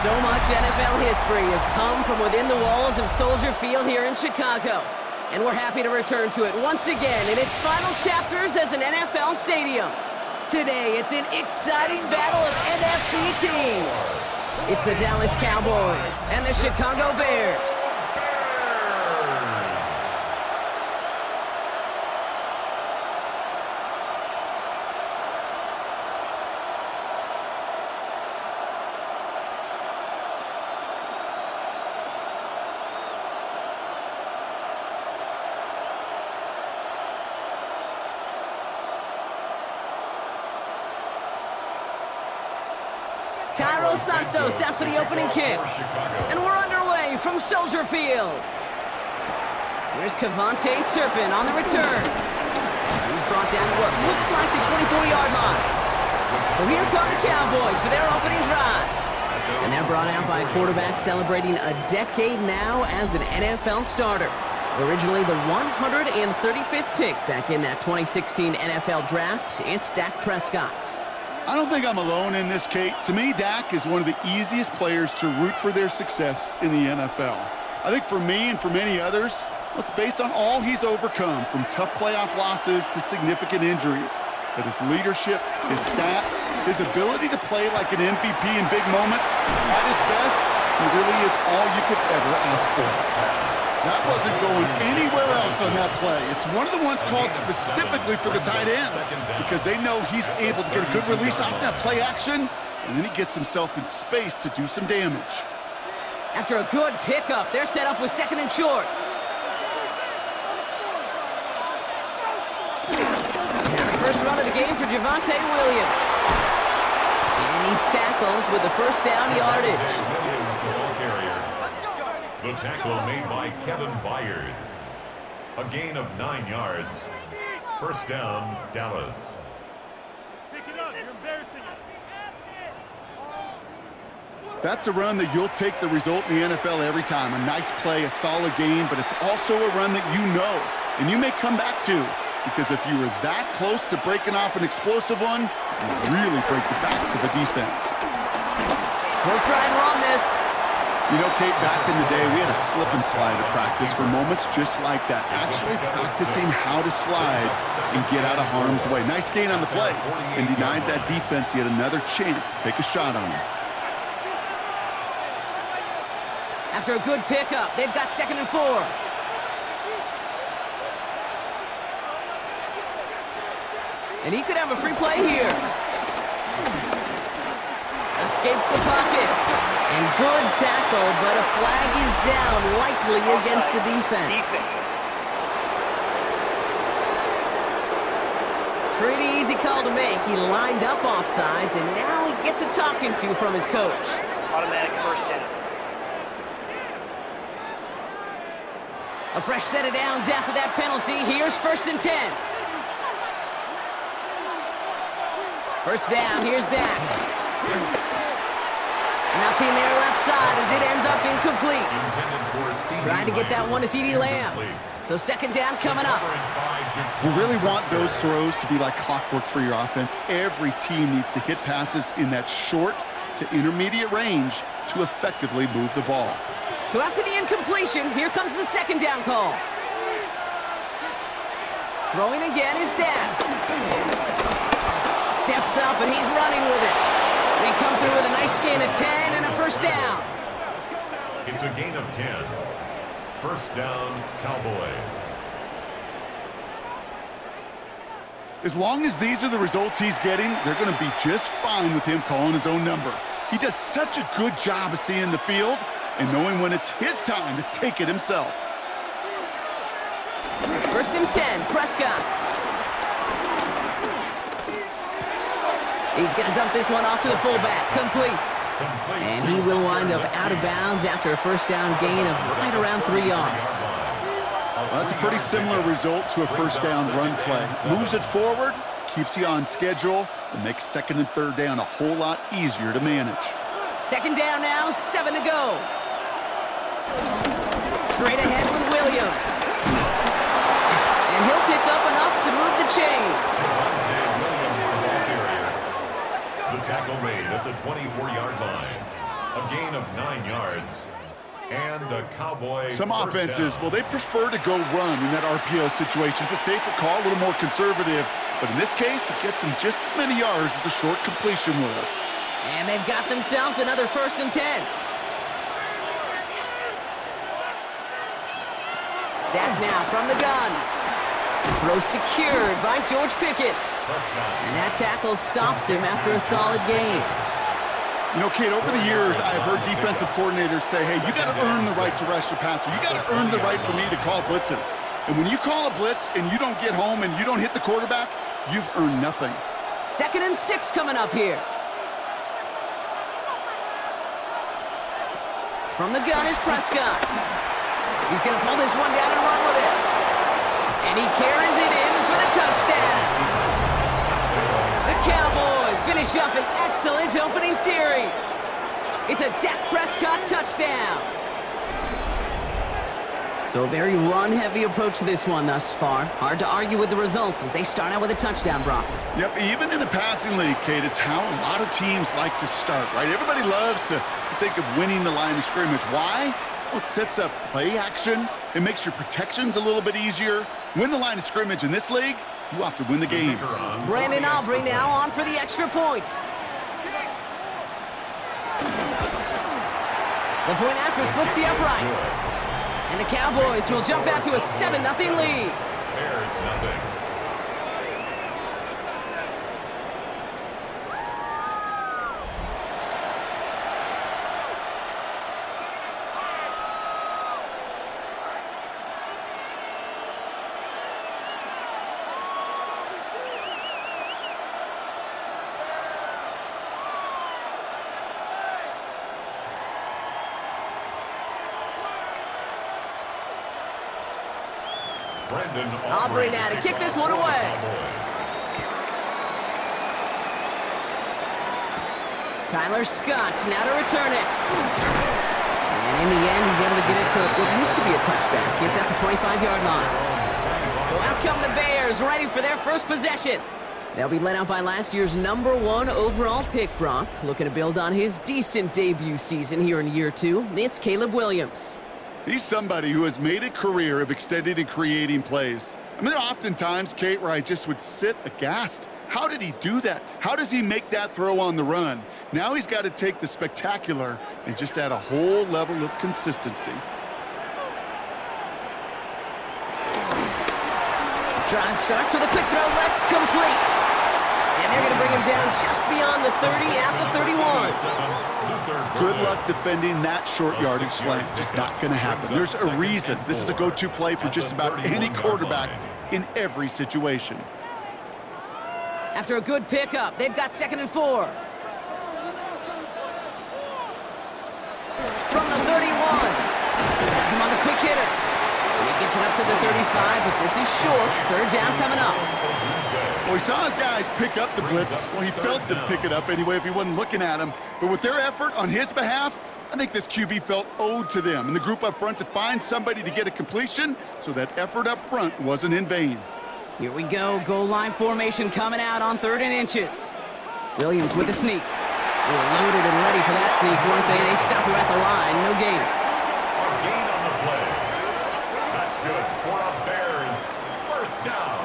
So much NFL history has come from within the walls of Soldier Field here in Chicago. And we're happy to return to it once again in its final chapters as an NFL stadium. Today, it's an exciting battle of NFC teams. It's the Dallas Cowboys and the Chicago Bears. Santos out for the opening kick. And we're underway from Soldier Field. Here's Cavante Turpin on the return. He's brought down to what looks like the 24-yard line. Well, here come the Cowboys for their opening drive. And they're brought out by a quarterback celebrating a decade now as an NFL starter. Originally the 135th pick back in that 2016 NFL Draft, it's Dak Prescott. I don't think I'm alone in this, Kate. To me, Dak is one of the easiest players to root for their success in the NFL. I think for me and for many others, it's based on all he's overcome, from tough playoff losses to significant injuries. But his leadership, his stats, his ability to play like an MVP in big moments, at his best, he really is all you could ever ask for. That wasn't going anywhere else on that play. It's one of the ones called specifically for the tight end because they know he's able to get a good release off that play action, and then he gets himself in space to do some damage. After a good pickup, they're set up with second and short. Now the first run of the game for Javonte Williams. And he's tackled with the first down yardage. The tackle made by Kevin Byard. A gain of 9 yards. First down, Dallas. Pick it up. You're embarrassing us. That's a run that you'll take the result in the NFL every time. A nice play, a solid gain, but it's also a run that you know and you may come back to, because if you were that close to breaking off an explosive one, you really break the backs of a defense. We'll try and run this. You know, Kate, back in the day, we had a slip and slide at practice for moments just like that. Actually practicing how to slide and get out of harm's way. Nice gain on the play, and denied that defense yet another chance to take a shot on him. After a good pickup, they've got second and 4. And he could have a free play here. Escapes the pocket. And good tackle, but a flag is down, likely against the defense. Pretty easy call to make. He lined up offsides, and now he gets a talking to from his coach. Automatic first down. A fresh set of downs after that penalty. Here's first and 10. First down, here's Dak. Nothing there left side as it ends up incomplete. Trying to get that one to CeeDee Lamb. So second down coming up. You really want those throws to be like clockwork for your offense. Every team needs to hit passes in that short to intermediate range to effectively move the ball. So after the incompletion, here comes the second down call. Throwing again is Dak. Steps up and he's running with it. They come through with a nice gain of 10 and a first down. It's a gain of 10. First down, Cowboys. As long as these are the results he's getting, they're going to be just fine with him calling his own number. He does such a good job of seeing the field and knowing when it's his time to take it himself. First and 10, Prescott. He's going to dump this one off to the fullback. Complete. And he will wind up out of bounds after a first down gain of right around 3 yards. Well, that's a pretty similar result to a first down run play. Moves it forward, keeps you on schedule, and makes second and third down a whole lot easier to manage. Second down now, 7 to go. Straight ahead with Williams. And he'll pick up enough to move the chains. The tackle made at the 24-yard line. A gain of 9 yards. And the Cowboys. Some offenses, well, they prefer to go run in that RPO situation. It's a safer call, a little more conservative. But in this case, it gets them just as many yards as a short completion move. And they've got themselves another 1st and 10. Dak now from the gun. Throw secured by George Pickett. And that tackle stops him after a solid gain. You know, Kate, over the years, I've heard defensive coordinators say, hey, you got to earn the right to rush your passer. You got to earn the right for me to call blitzes. And when you call a blitz and you don't get home and you don't hit the quarterback, you've earned nothing. 2nd and 6 coming up here. From the gun is Prescott. He's going to pull this one down and run with it. And he carries it in for the touchdown. The Cowboys finish up an excellent opening series. It's a Dak Prescott touchdown. So a very run-heavy approach to this one thus far. Hard to argue with the results as they start out with a touchdown, Brock. Yep, even in a passing league, Kate, it's how a lot of teams like to start, right? Everybody loves to think of winning the line of scrimmage. Why? Well, it sets up play action. It makes your protections a little bit easier. Win the line of scrimmage in this league, you have to win the game. Brandon Aubrey now on for the extra point. The point after splits the uprights. And the Cowboys will jump out to a 7-0 lead. Bears nothing. Aubrey now to kick this one away. Tyler Scott now to return it. And in the end, he's able to get it to what used to be a touchback. Gets at the 25-yard line. So out come the Bears, ready for their first possession. They'll be led out by last year's #1 overall pick, Brock. Looking to build on his decent debut season here in year 2. It's Caleb Williams. He's somebody who has made a career of extending and creating plays. I mean, there are often times, Kate, where I just would sit aghast. How did he do that? How does he make that throw on the run? Now he's got to take the spectacular and just add a whole level of consistency. Drive start to the quick throw left, complete. And they're going to bring him down just beyond the 30 at the 31. Good luck defending that short yardage slant. Just not going to happen. There's a reason this is a go-to play for just about any quarterback in every situation. After a good pickup, they've got 2nd and 4. From the 31. That's him on the quick hitter. And he gets it up to the 35, but this is short. 3rd down coming up. Well, he saw his guys pick up the blitz. Well, he felt them pick it up anyway if he wasn't looking at him. But with their effort on his behalf, I think this QB felt owed to them and the group up front to find somebody to get a completion, so that effort up front wasn't in vain. Here we go. Goal line formation coming out on 3rd and inches. Williams with a sneak. They were loaded and ready for that sneak, weren't they? They stop her at the line. No gain. A gain on the play. That's good for a Bears 1st down.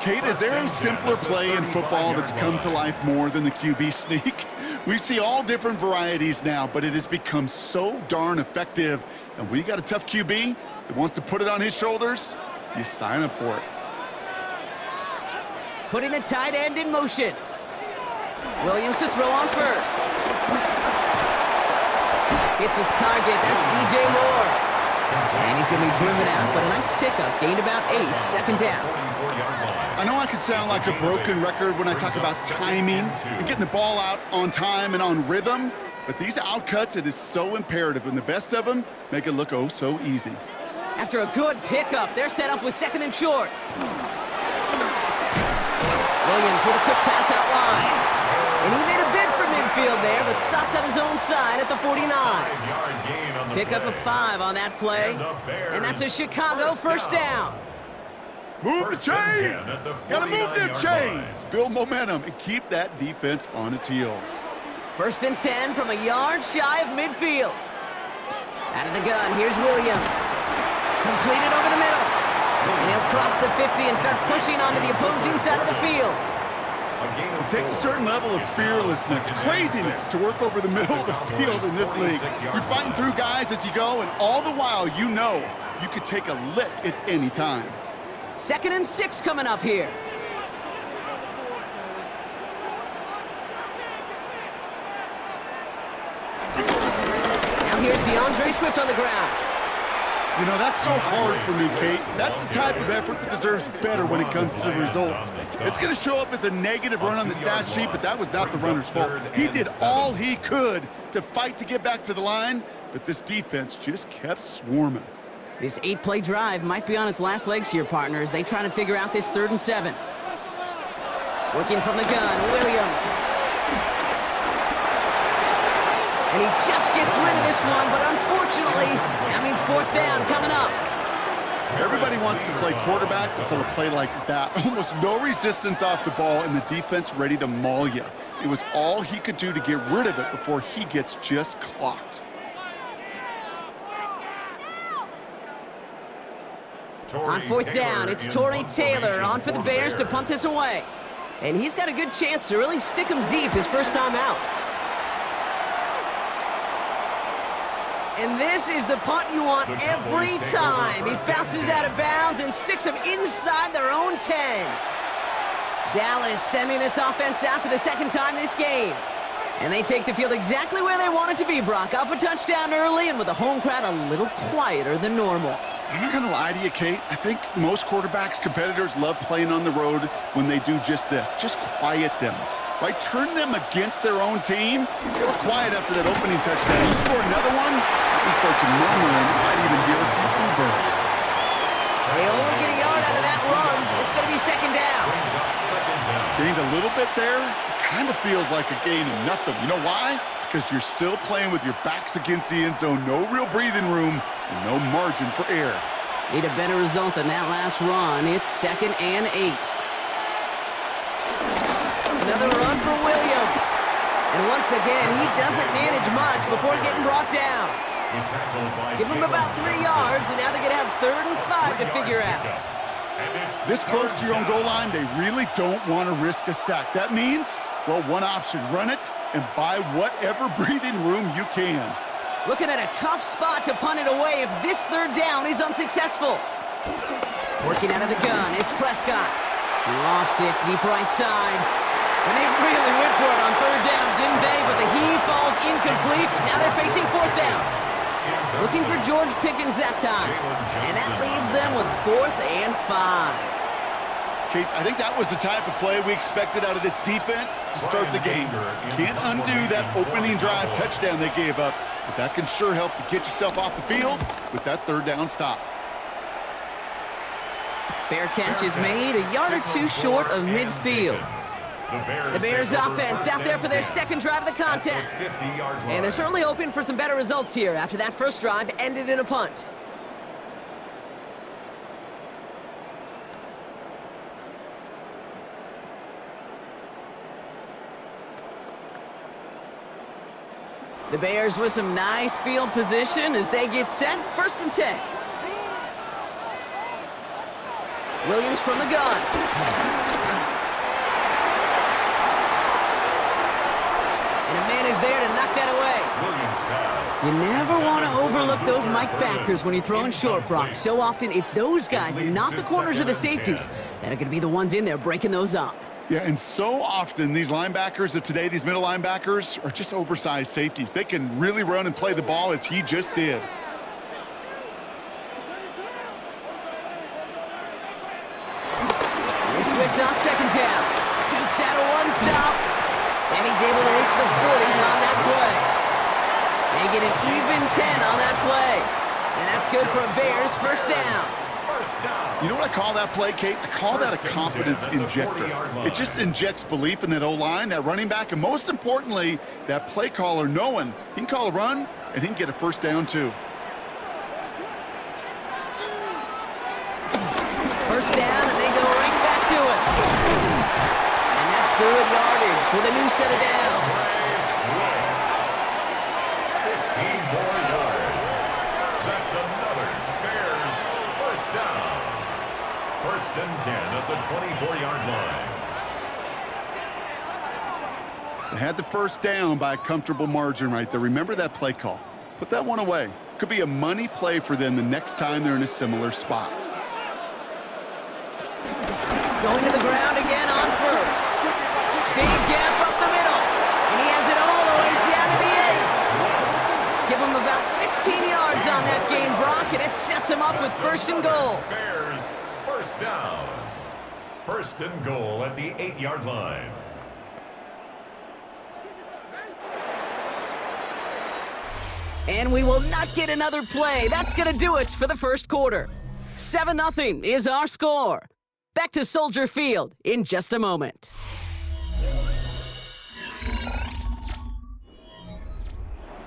Kate, is there a simpler play in football that's come to life more than the QB sneak? We see all different varieties now, but it has become so darn effective. And when you got a tough QB that wants to put it on his shoulders, you sign up for it. Putting the tight end in motion. Williams to throw on first. Hits his target. That's DJ Moore. And he's going to be driven out, but a nice pickup. Gained about 8. 2nd down. I know I could sound like a broken record when I talk about timing and getting the ball out on time and on rhythm, but these outcuts, it is so imperative, and the best of them make it look oh so easy. After a good pickup, they're set up with 2nd and short. Williams with a quick pass out wide. And he made a bid for midfield there, but stopped on his own side at the 49. Pickup of 5 on that play. And that's a Chicago 1st down. Move the chains! Gotta move them chains! Build momentum and keep that defense on its heels. First and 10 from a yard shy of midfield. Out of the gun, here's Williams. Completed over the middle. And he'll cross the 50 and start pushing onto the opposing side of the field. It takes a certain level of fearlessness, craziness to work over the middle of the field in this league. You're fighting through guys as you go, and all the while you know you could take a lick at any time. 2nd and 6 coming up here. Now here's DeAndre Swift on the ground. You know, that's so hard for me, Kate. That's the type of effort that deserves better when it comes to the results. It's going to show up as a negative run on the stat sheet, but that was not the runner's fault. He did all he could to fight to get back to the line, but this defense just kept swarming. This 8-play drive might be on its last legs here, partners. They try to figure out this 3rd and 7. Working from the gun, Williams. And he just gets rid of this one, but unfortunately, that means 4th down coming up. Everybody wants to play quarterback until a play like that. Almost no resistance off the ball, and the defense ready to maul you. It was all he could do to get rid of it before he gets just clocked. On 4th down, it's Torrey Taylor on for the Bears to punt this away. And he's got a good chance to really stick him deep his first time out. And this is the punt you want every time. He bounces out of bounds and sticks them inside their own 10. Dallas sending its offense out for the 2nd time this game. And they take the field exactly where they want it to be, Brock. Up a touchdown early and with the home crowd a little quieter than normal. I'm not going to lie to you, Kate. I think most quarterbacks, competitors love playing on the road when they do just this. Just quiet them. Right? Turn them against their own team. They were quiet after that opening touchdown. You score another one, you start to murmur and you might even hear a few bluebirds. They only get a yard out of that run. It's going to be 2nd down. Gained a little bit there. It kind of feels like a gain of nothing. You know why? Because you're still playing with your backs against the end zone. No real breathing room and no margin for error. Need a better result than that last run. It's 2nd and 8. Another run for Williams. And once again, he doesn't manage much before getting brought down. Give him about 3 yards, and now they're going to have 3rd and 5 to figure out. This close to your own goal line, they really don't want to risk a sack. That means, well, one option, run it and buy whatever breathing room you can. Looking at a tough spot to punt it away if this 3rd down is unsuccessful. Working out of the gun, it's Prescott. He lofts it deep right side. And they really went for it on 3rd down, didn't they? But the heave falls incomplete. Now they're facing 4th down. Looking for George Pickens that time. And that leaves them with 4th and 5. Kate, I think that was the type of play we expected out of this defense to start the game. Can't undo that opening drive touchdown they gave up, but that can sure help to get yourself off the field with that 3rd down stop. Fair catch is made a yard or 2 short of midfield. The Bears offense out there for their 2nd drive of the contest. And they're certainly hoping for some better results here after that first drive ended in a punt. The Bears with some nice field position as they get set. 1st and 10. Williams from the gun. And a man is there to knock that away. You never want to overlook those Mike backers when you're throwing short, Brock. So often it's those guys and not the corners or the safeties that are going to be the ones in there breaking those up. Yeah, and so often these linebackers of today, these middle linebackers, are just oversized safeties. They can really run and play the ball as he just did. Swift on 2nd down. Takes out a 1-stop. And he's able to reach the 40 on that play. They get an even 10 on that play. And that's good for a Bears 1st down. You know what I call that play, Kate? I call that a confidence injector. It just injects belief in that O-line, that running back, and most importantly, that play caller knowing he can call a run and he can get a 1st down too. 1st down, and they go right back to it. And that's good yardage with a new set of downs. They had the first down by a comfortable margin right there. Remember that play call. Put that one away. Could be a money play for them the next time they're in a similar spot. Going to the ground again on first. Big gap up the middle. And he has it all the way down to the 8. Give him about 16 yards on that game, Brock, and it sets him up with first and goal. Bears, first down. First and goal at the 8-yard line. And we will not get another play. That's going to do it for the first quarter. 7-0 is our score. Back to Soldier Field in just a moment.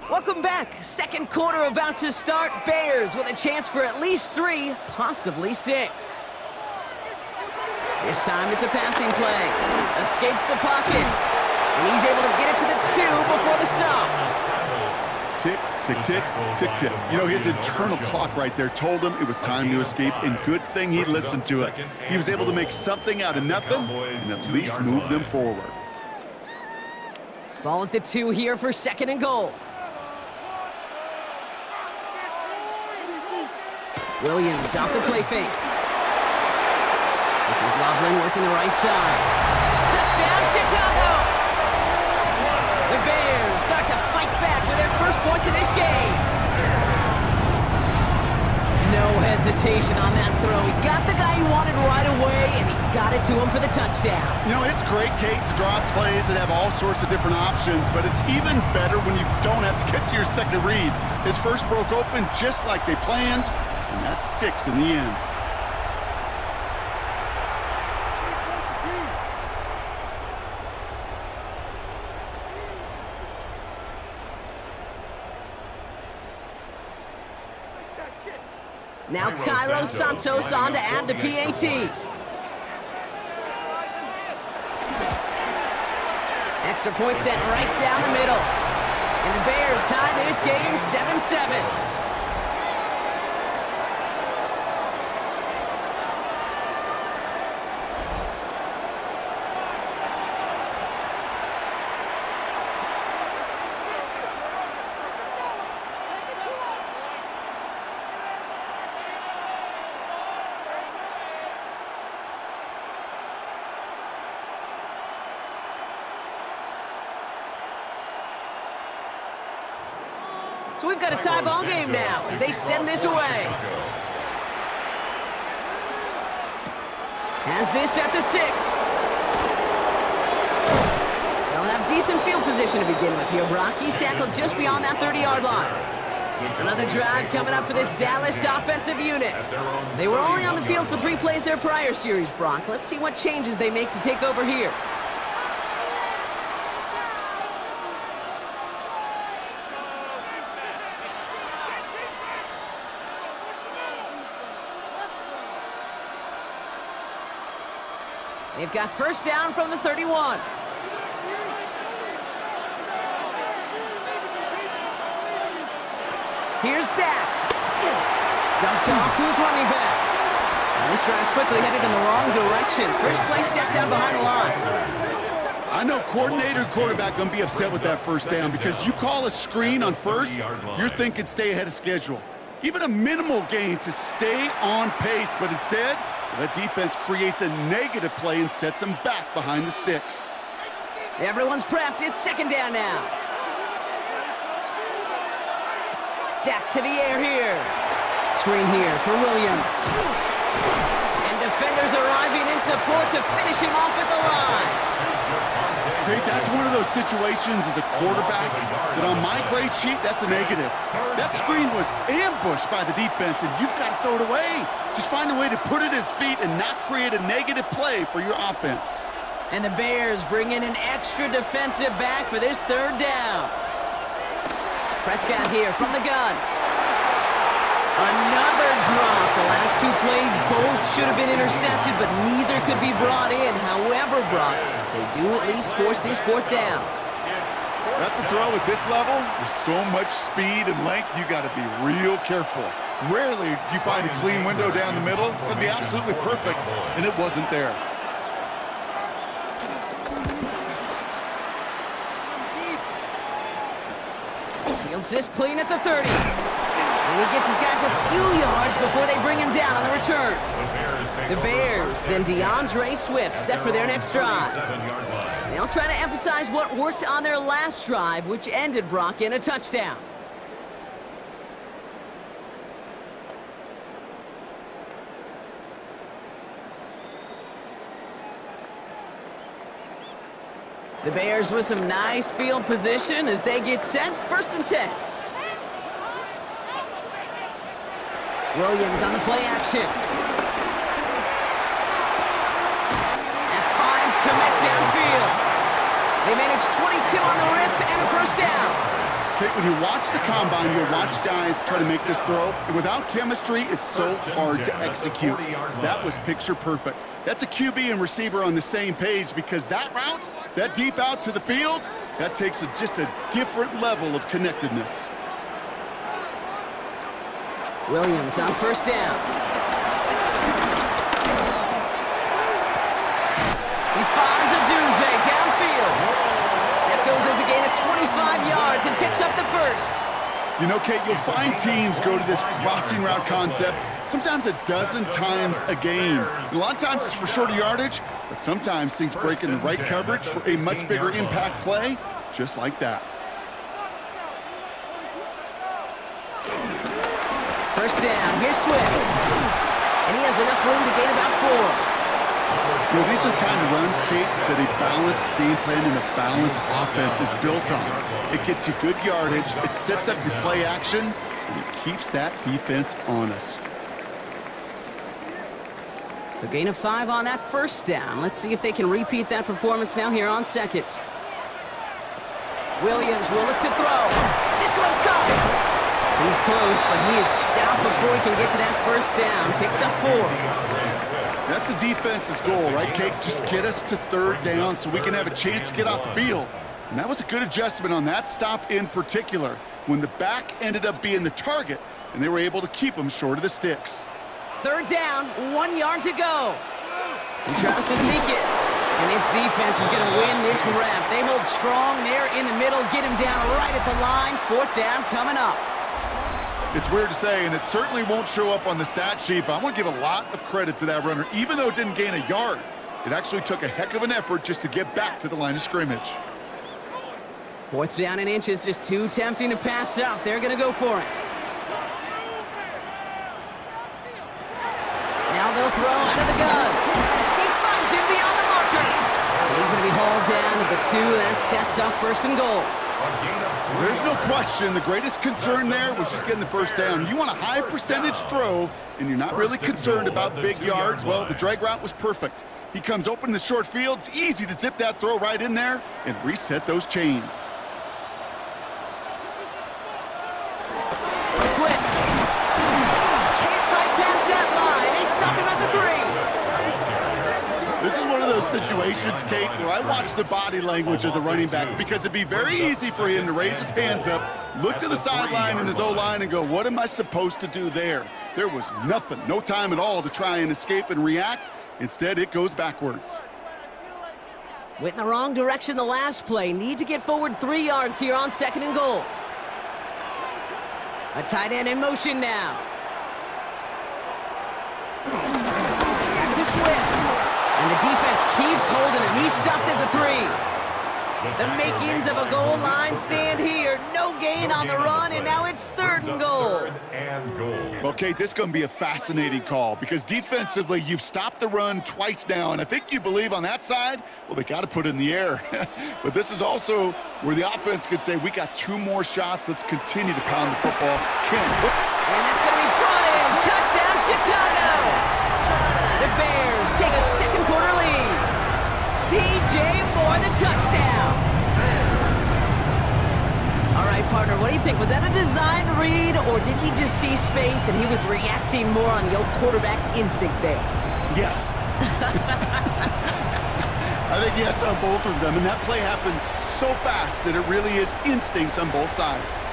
Welcome back. Second quarter about to start. Bears with a chance for at least 3, possibly 6. This time it's a passing play. Escapes the pocket. And he's able to get it to the 2 before the stop. Tick, tick, tick, tick, tick. You know, his internal clock right there told him it was time to escape, and good thing he listened to it. He was able to make something out of nothing and at least move them forward. Ball at the 2 here for second and goal. Williams off the play fake. This is Loveland working the right side. Touchdown, Chicago! The Bears start to fight back with their first points of this game. No hesitation on that throw. He got the guy he wanted right away, and he got it to him for the touchdown. You know, it's great, Kate, to draw up plays and have all sorts of different options, but it's even better when you don't have to get to your second read. His first broke open just like they planned, and that's 6 in the end. Now Cairo Santos on to add the PAT. Extra point sent right down the middle. And the Bears tie this game 7-7. So we've got a tie ball game now as they send this away. Has this at the 6. They'll have decent field position to begin with here, Brock. He's tackled just beyond that 30-yard line. Another drive coming up for this Dallas offensive unit. They were only on the field for 3 plays their prior series, Brock. Let's see what changes they make to take over here. They've got first down from the 31. Here's Dak. Dumped off to his running back. And this drive's quickly headed in the wrong direction. First play set down behind the line. I know coordinator and quarterback going to be upset with that first down because you call a screen on first, you're thinking stay ahead of schedule. Even a minimal gain to stay on pace, but instead, that defense creates a negative play and sets them back behind the sticks. Everyone's prepped. It's second down now. Dak to the air here. Screen here for Williams. And defenders arriving in support to finish him off at the line. Great, that's one of those situations as a quarterback that on my grade sheet, that's a negative. That screen was ambushed by the defense, and you've got to throw it away. Just find a way to put it at his feet and not create a negative play for your offense. And the Bears bring in an extra defensive back for this third down. Prescott here from the gun. Another drop. The last 2 plays both should have been intercepted, but neither could be brought in. However, Brock, they do at least force this 4th down. That's a throw at this level. With so much speed and length, you got to be real careful. Rarely do you find a clean window down the middle. It'd be absolutely perfect, and it wasn't there. Fields this clean at the 30. And he gets his guys a few yards before they bring him down on the return. The Bears and DeAndre Swift set for their next drive. They'll try to emphasize what worked on their last drive, which ended, Brock, in a touchdown. The Bears with some nice field position as they get set. 1st and 10. Williams on the play action. And finds Komet downfield. They manage 22 on the rip and a 1st down. Okay, when you watch the combine, you'll watch guys try to make this throw. And without chemistry, it's so hard to execute. That was picture perfect. That's a QB and receiver on the same page because that route, that deep out to the field, that takes just a different level of connectedness. Williams on 1st down. He finds a Dunze downfield. That goes as a gain of 25 yards and picks up the 1st. You know, Kate, you'll find teams go to this crossing route concept sometimes a dozen times a game. A lot of times it's for shorter yardage, but sometimes things break in the right coverage for a much bigger impact play, just like that. 1st down, here's Swift. And he has enough room to gain about 4. You know, these are the kind of runs, Kate, that a balanced game plan and a balanced offense is built on. It gets you good yardage, it sets up your play action, and it keeps that defense honest. So gain of 5 on that 1st down. Let's see if they can repeat that performance now here on 2nd. Williams will look to throw. This one's caught. He's close, but he is stopped before he can get to that 1st down. Picks up 4. That's a defense's goal, right, Kate? Just get us to 3rd down so we can have a chance to get off the field. And that was a good adjustment on that stop in particular, when the back ended up being the target, and they were able to keep him short of the sticks. 3rd down, 1 yard to go. He tries to sneak it. And this defense is going to win this rep. They hold strong there in the middle, get him down right at the line. 4th down coming up. It's weird to say, and it certainly won't show up on the stat sheet, but I want to give a lot of credit to that runner. Even though it didn't gain a yard, it actually took a heck of an effort just to get back to the line of scrimmage. 4th down and inches, just too tempting to pass out. They're going to go for it. Now they'll throw out of the gun. He finds him beyond the marker. And he's going to be hauled down to the 2. That sets up 1st and goal. There's no question the greatest concern there was just getting the 1st down. You want a high percentage throw, and you're not really concerned about big yards. Well, the drag route was perfect. He comes open in the short field. It's easy to zip that throw right in there and reset those chains. Swift. Can't fight past that line. They stop him at the 3. This is one of those situations, Kate, where I watch the body language of the running back because it'd be very easy for him to raise his hands up, look to the sideline in his O-line and go, what am I supposed to do there? There was nothing, no time at all to try and escape and react. Instead, it goes backwards. Went in the wrong direction the last play. Need to get forward 3 yards here on 2nd and goal. A tight end in motion now. Back to Swift. And the defense keeps holding him. He's stopped at the 3. The makings of a goal line stand here. No gain on the run, and now it's 3rd and goal. Well, Kate, this is going to be a fascinating call because defensively, you've stopped the run twice now, and I think you believe on that side, well, they got to put it in the air. But this is also where the offense could say, we got 2 more shots. Let's continue to pound the football. And that's going to be brought in. Touchdown, Chicago. The Bears take a 2nd quarter lead. DJ Moore, the touchdown. All right, partner, what do you think? Was that a design read, or did he just see space and he was reacting more on the old quarterback instinct there? Yes. I think yes on both of them, and that play happens so fast that it really is instincts on both sides.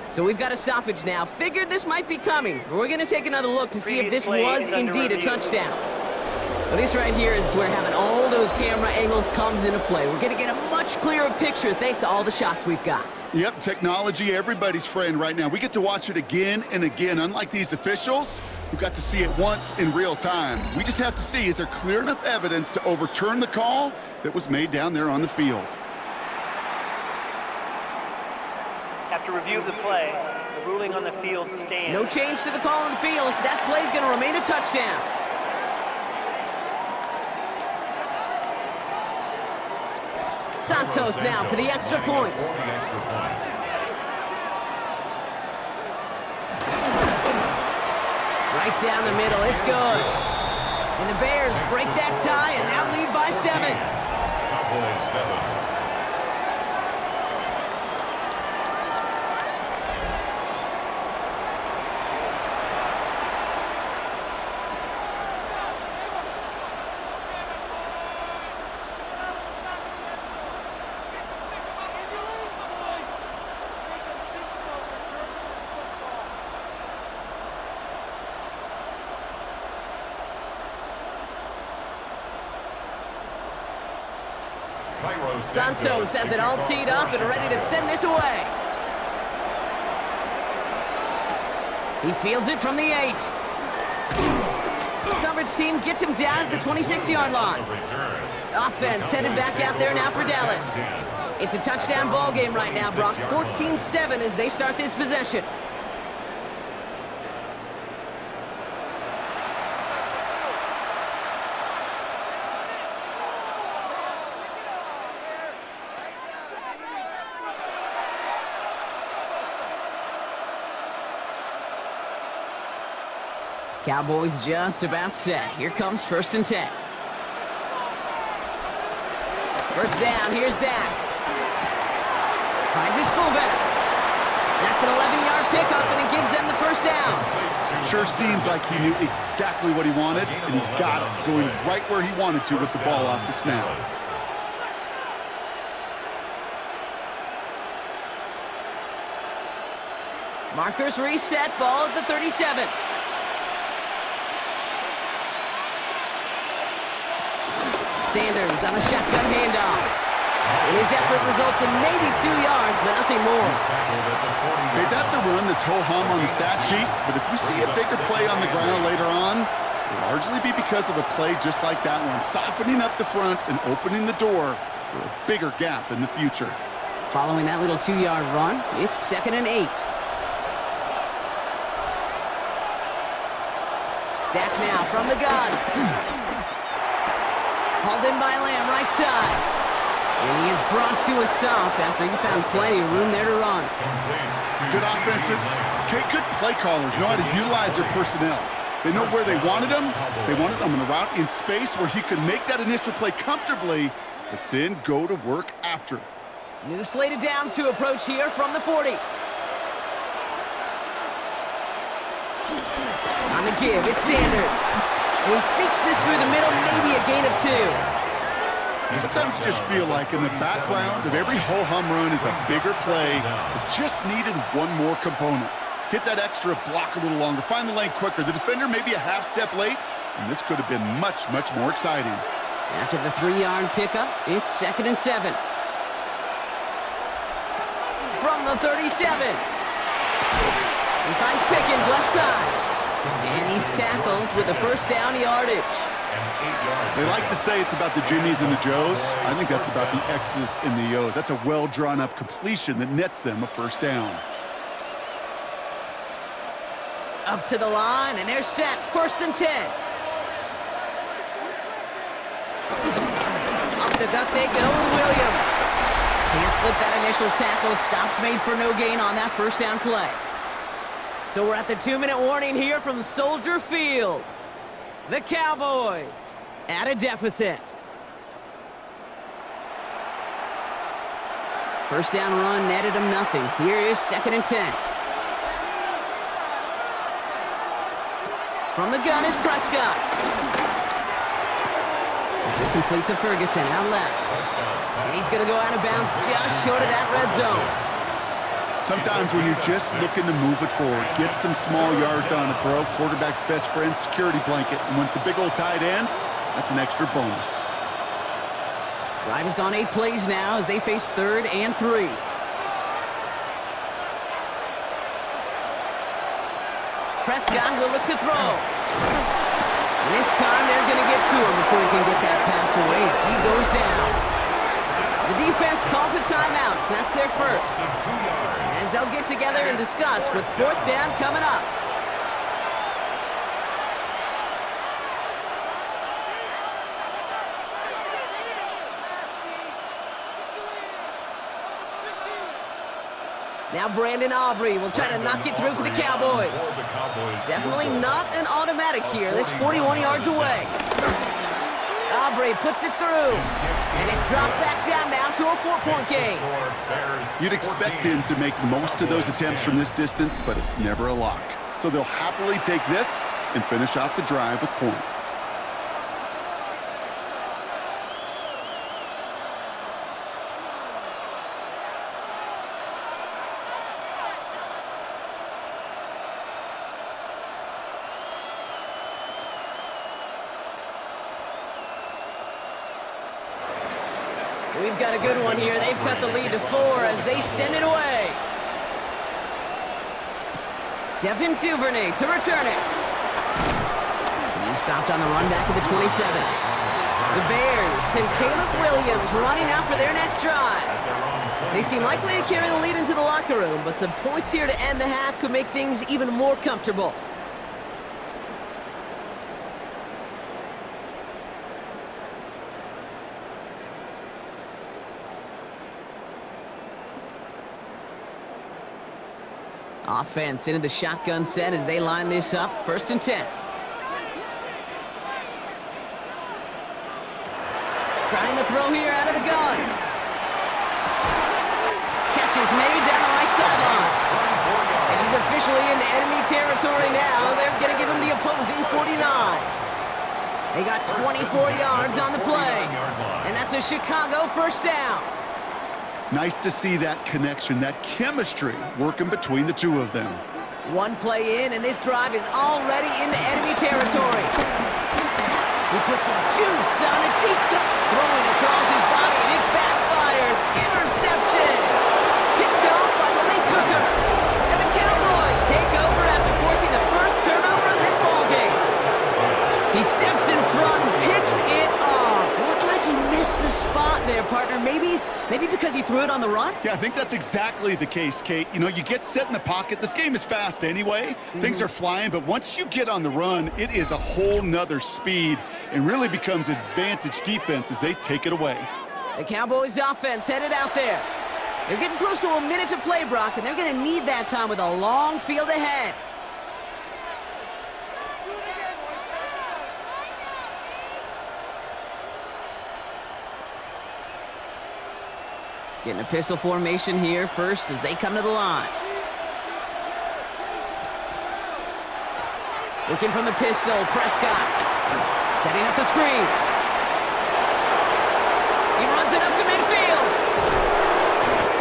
So we've got a stoppage now. Figured this might be coming. We're going to take another look to see if this was indeed a touchdown. Well, this right here is where having all those camera angles comes into play. We're going to get a much clearer picture thanks to all the shots we've got. Yep, technology, everybody's friend right now. We get to watch it again and again. Unlike these officials, who got to see it once in real time. We just have to see, is there clear enough evidence to overturn the call that was made down there on the field? After review of the play, the ruling on the field stands. No change to the call on the field, so that play's going to remain a touchdown. Santos now for the extra point. Right down the middle, it's good. And the Bears break that tie and now lead by 7. Cowboys 7. Santos has it all teed up and ready to send this away. He fields it from the 8. Coverage team gets him down at the 26-yard line. Offense headed back out there now for Dallas. It's a touchdown ball game right now, Brock. 14-7 as they start this possession. Cowboys just about set. Here comes 1st and 10. First down, here's Dak. Finds his fullback. That's an 11-yard pickup, and it gives them the first down. Sure seems like he knew exactly what he wanted, and he got it, going right where he wanted to with the ball off the snap. Markers reset, ball at the 37. Sanders on the shotgun handoff. And his effort results in maybe 2 yards, but nothing more. Okay, that's a run that's ho-hum on the stat sheet, but if you see a bigger play on the ground later on, it'll largely be because of a play just like that one, softening up the front and opening the door for a bigger gap in the future. Following that little 2-yard run, it's 2nd and 8. Dak now from the gun. Hauled in by Lamb, right side. And he is brought to a stop after he found plenty of room there to run. Good offenses. Okay, good play callers know how to utilize their personnel. They know where they wanted them. They wanted them on the route in space where he could make that initial play comfortably, but then go to work after. New slate of downs to approach here from the 40. On the give, it's Sanders. And he sneaks this through the middle, maybe a gain of 2. Sometimes you just feel like in the background of every ho-hum run is a bigger play that just needed one more component. Hit that extra block a little longer, find the lane quicker. The defender may be a half step late, and this could have been much, much more exciting. After the 3-yard pickup, it's 2nd and 7. From the 37. He finds Pickens left side. And he's tackled with the first down yardage. They like to say it's about the Jimmies and the Joes. I think that's about the X's and the O's. That's a well-drawn-up completion that nets them a first down. Up to the line, and they're set. 1st and 10. Up the gut they go with Williams. Can't slip that initial tackle. Stops made for no gain on that first down play. So we're at the 2-minute warning here from Soldier Field. The Cowboys at a deficit. First down run netted them nothing. Here is 2nd and 10. From the gun is Prescott. This is complete to Ferguson out left. And he's going to go out of bounds just short of that red zone. Sometimes when you're just looking to move it forward, get some small yards on a throw, quarterback's best friend, security blanket. And when it's a big old tight end, That's an extra bonus. Drive has gone 8 plays now as they face 3rd and 3. Prescott will look to throw. And this time they're going to get to him before he can get that pass away as he goes down. The defense calls a timeout, so that's their first. As they'll get together and discuss with 4th down coming up. Now Brandon Aubrey will try to knock it through for the Cowboys. Definitely not an automatic here. This 41 yards away. Aubrey puts it through. And it's dropped back down now to a 4-point game. You'd expect him to make most of those attempts from this distance, but it's never a lock. So they'll happily take this and finish off the drive with points. We've got a good one here. They've cut the lead to 4 as they send it away. Devin Duvernay to return it. He's stopped on the run back at the 27. The Bears and Caleb Williams running out for their next drive. They seem likely to carry the lead into the locker room, but some points here to end the half could make things even more comfortable. Offense into the shotgun set as they line this up. 1st and 10. Trying to throw here out of the gun. Catch is made down the right sideline. And he's officially into enemy territory now. They're going to give him the opposing 49. They got 24 yards on the play. And that's a Chicago 1st down. Nice to see that connection, that chemistry working between the two of them. One play in, and this drive is already into enemy territory. He puts some juice on a deep throwing across his body, and it backfires. Interception. Picked off by Malik Hooker. And the Cowboys take over after forcing the first turnover of this ballgame. He steps in front and picks it off. Looked like he missed the spot there, partner. Maybe because he threw it on the run? Yeah, I think that's exactly the case, Kate. You know, you get set in the pocket. This game is fast anyway. Things are flying, but once you get on the run, it is a whole nother speed and really becomes advantage defense as they take it away. The Cowboys offense headed out there. They're getting close to a minute to play, Brock, and they're going to need that time with a long field ahead. Getting a pistol formation here first as they come to the line. Looking from the pistol, Prescott. Setting up the screen. He runs it up to midfield.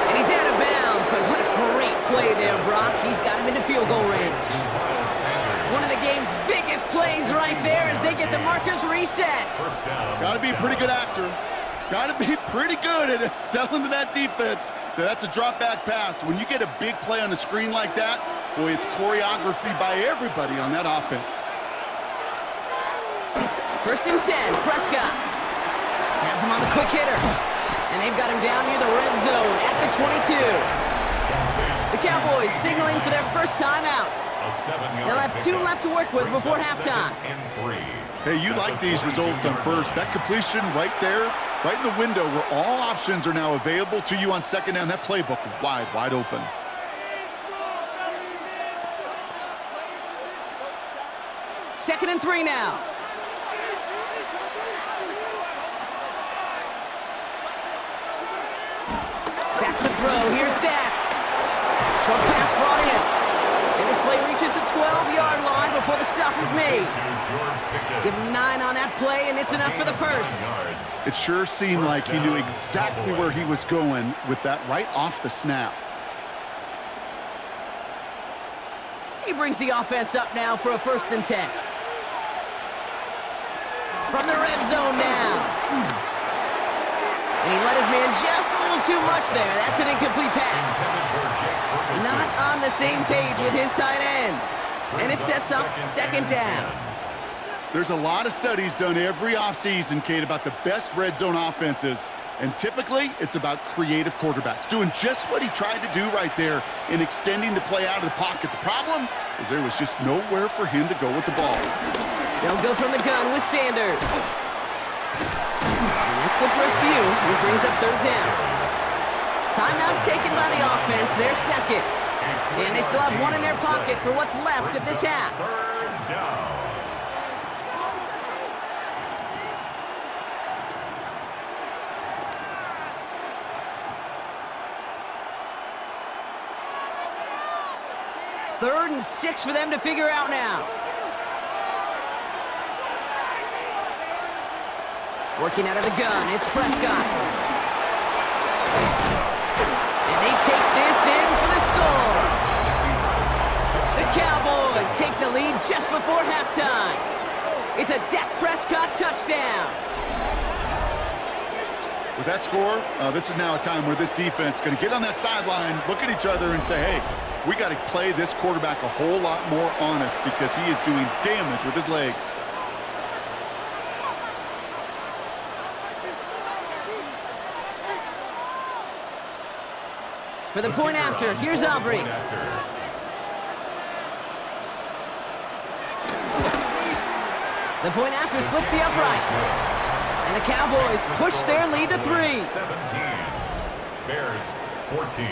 And he's out of bounds, but what a great play there, Brock. He's got him into field goal range. One of the game's biggest plays right there as they get the markers reset. Got to be a pretty good actor. Got to be pretty good at selling to that defense. That's a drop-back pass. When you get a big play on the screen like that, boy, it's choreography by everybody on that offense. 1st and 10, Prescott. Has him on the quick hitter. And they've got him down near the red zone at the 22. The Cowboys signaling for their first time out. They'll have 2 left to work with before halftime. Hey, you like these results on first. That completion right there, right in the window where all options are now available to you on 2nd down. That playbook wide open. Second and 3 now. Back to throw. Here's Dak. Short pass brought in. And this play reaches the 12-yard line before the stop is made. Give him 9 on that play, and it's enough for the first. It sure seemed like he knew exactly where he was going with that right off the snap. He brings the offense up now for a 1st and 10. From the red led his man just a little too much there. That's an incomplete pass. Not on the same page with his tight end. And it sets up second down. There's a lot of studies done every offseason, Kate, about the best red zone offenses. And typically, it's about creative quarterbacks, doing just what he tried to do right there in extending the play out of the pocket. The problem is there was just nowhere for him to go with the ball. They'll go from the gun with Sanders. And that's good for a few. He brings up third down. Timeout taken by the offense, their second. And they still have one in their pocket for what's left of this half. Third down. Third and 6 for them to figure out now. Working out of the gun, it's Prescott. And they take this in for the score. The Cowboys take the lead just before halftime. It's a Dak Prescott touchdown. With that score, this is now a time where this defense is going to get on that sideline, look at each other and say, hey, we got to play this quarterback a whole lot more honest because he is doing damage with his legs. For the point after, here's Aubrey. The point after splits the uprights. And the Cowboys push their lead to 3. 17. Bears 14.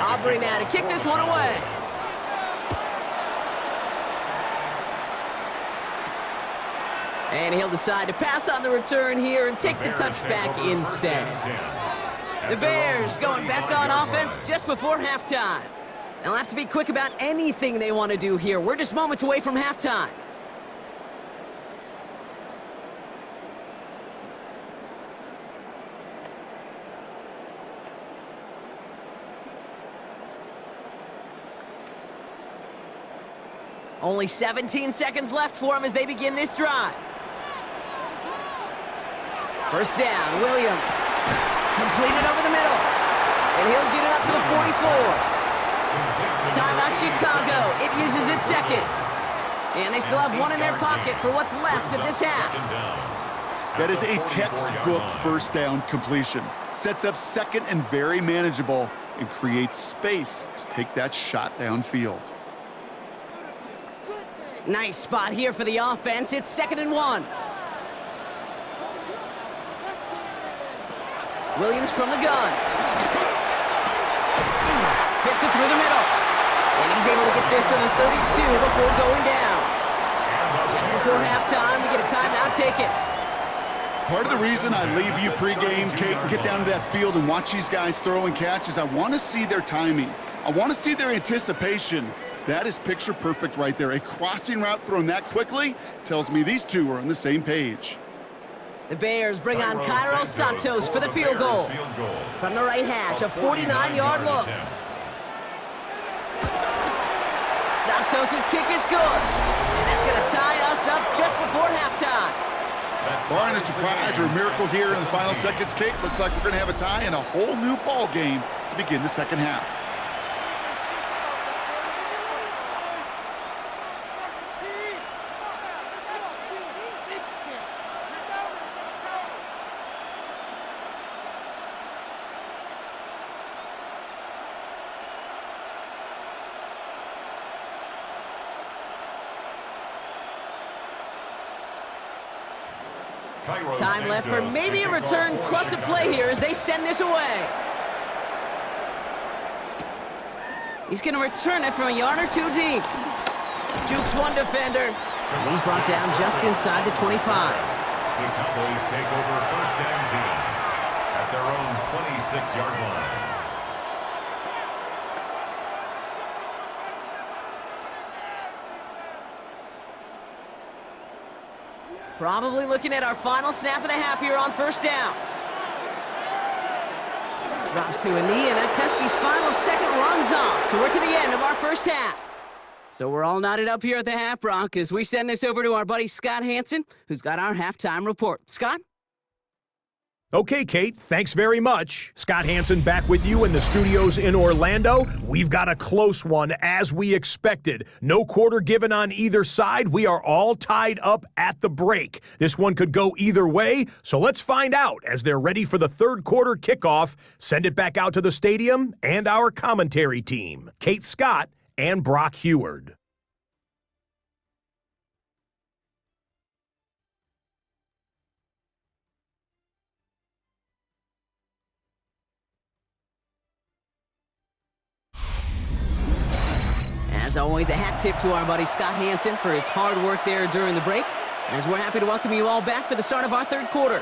Aubrey now to kick this one away. And he'll decide to pass on the return here and take the touchback instead. The Bears going back on offense just before halftime. They'll have to be quick about anything they want to do here. We're just moments away from halftime. Only 17 seconds left for him as they begin this drive. First down, Williams. Completed over the middle. And he'll get it up to the 44. Timeout Chicago. It uses its second. And they still have one in their pocket for what's left of this half. That is a textbook first down completion. Sets up second and very manageable and creates space to take that shot downfield. Nice spot here for the offense. It's 2nd and 1. Williams from the gun. Fits it through the middle. And he's able to get this to the 32 before going down. Just before halftime, we get a timeout taken. Part of the reason I leave you pregame, Kate, and get down to that field and watch these guys throw and catch is I want to see their timing. I want to see their anticipation. That is picture perfect right there. A crossing route thrown that quickly tells me these two are on the same page. The Bears bring on Cairo Santos for the field goal. From the right hash, a 49-yard look. Santos' kick is good. And that's going to tie us up just before halftime. Barring a surprise or a miracle here in the final seconds, Kate, looks like we're going to have a tie and a whole new ball game to begin the second half. Time left for maybe a return plus a play here as they send this away. He's going to return it from a yard or two deep. Jukes one defender, and he's brought down just inside the 25. The Cowboys take over first down team at their own 26-yard line. Probably looking at our final snap of the half here on first down. Drops to a knee, and that pesky final second runs off. So we're to the end of our first half. So we're all knotted up here at the half, Brock, as we send this over to our buddy Scott Hansen, who's got our halftime report. Scott? Okay, Kate, thanks very much. Scott Hansen back with you in the studios in Orlando. We've got a close one, as we expected. No quarter given on either side. We are all tied up at the break. This one could go either way, so let's find out as they're ready for the third quarter kickoff. Send it back out to the stadium and our commentary team, Kate Scott and Brock Heward. As always, a hat tip to our buddy Scott Hansen for his hard work there during the break, as we're happy to welcome you all back for the start of our third quarter.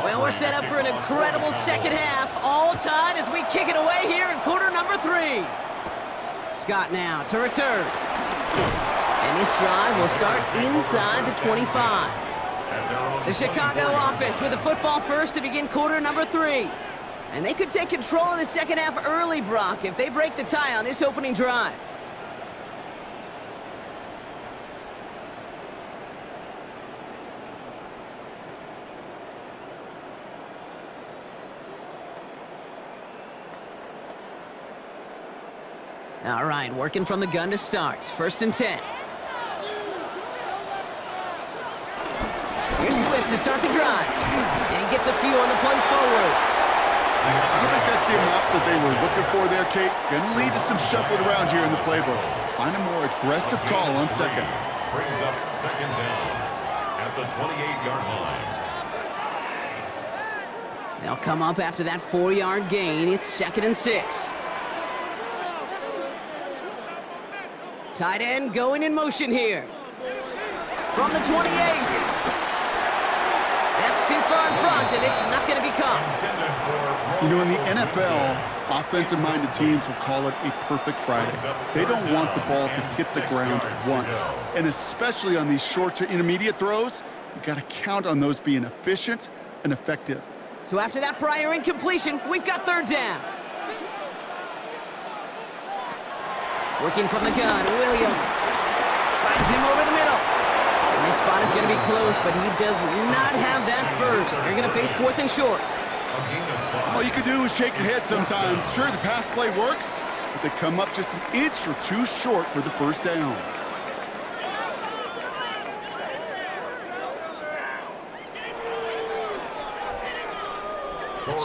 Well, we're set up for an incredible second half, all tied as we kick it away here in quarter number 3. Scott now to return. And this drive will start inside the 25. The Chicago offense with the football first to begin quarter number 3. And they could take control of the second half early, Brock, if they break the tie on this opening drive. All right, working from the gun to start. First and 10. Here's Swift to start the drive. And he gets a few on the plunge forward. I don't think that's the amount that they were looking for there, Kate. Going to lead to some shuffling around here in the playbook. Find a more aggressive call on second. Brings up second down at the 28-yard line. They'll come up after that 4-yard gain. It's second and 6. Tight end going in motion here. From the 28. That's too far in front, and it's not going to be caught. You know, in the NFL, offensive-minded teams will call it a perfect Friday. They don't want the ball to hit the ground once. And especially on these short to intermediate throws, you got to count on those being efficient and effective. So after that prior incompletion, we've got third down. Working from the gun, Williams finds him over the middle. And this spot is going to be close, but he does not have that first. They're going to face fourth and short. All you can do is shake your head sometimes. Sure, the pass play works, but they come up just an inch or two short for the first down.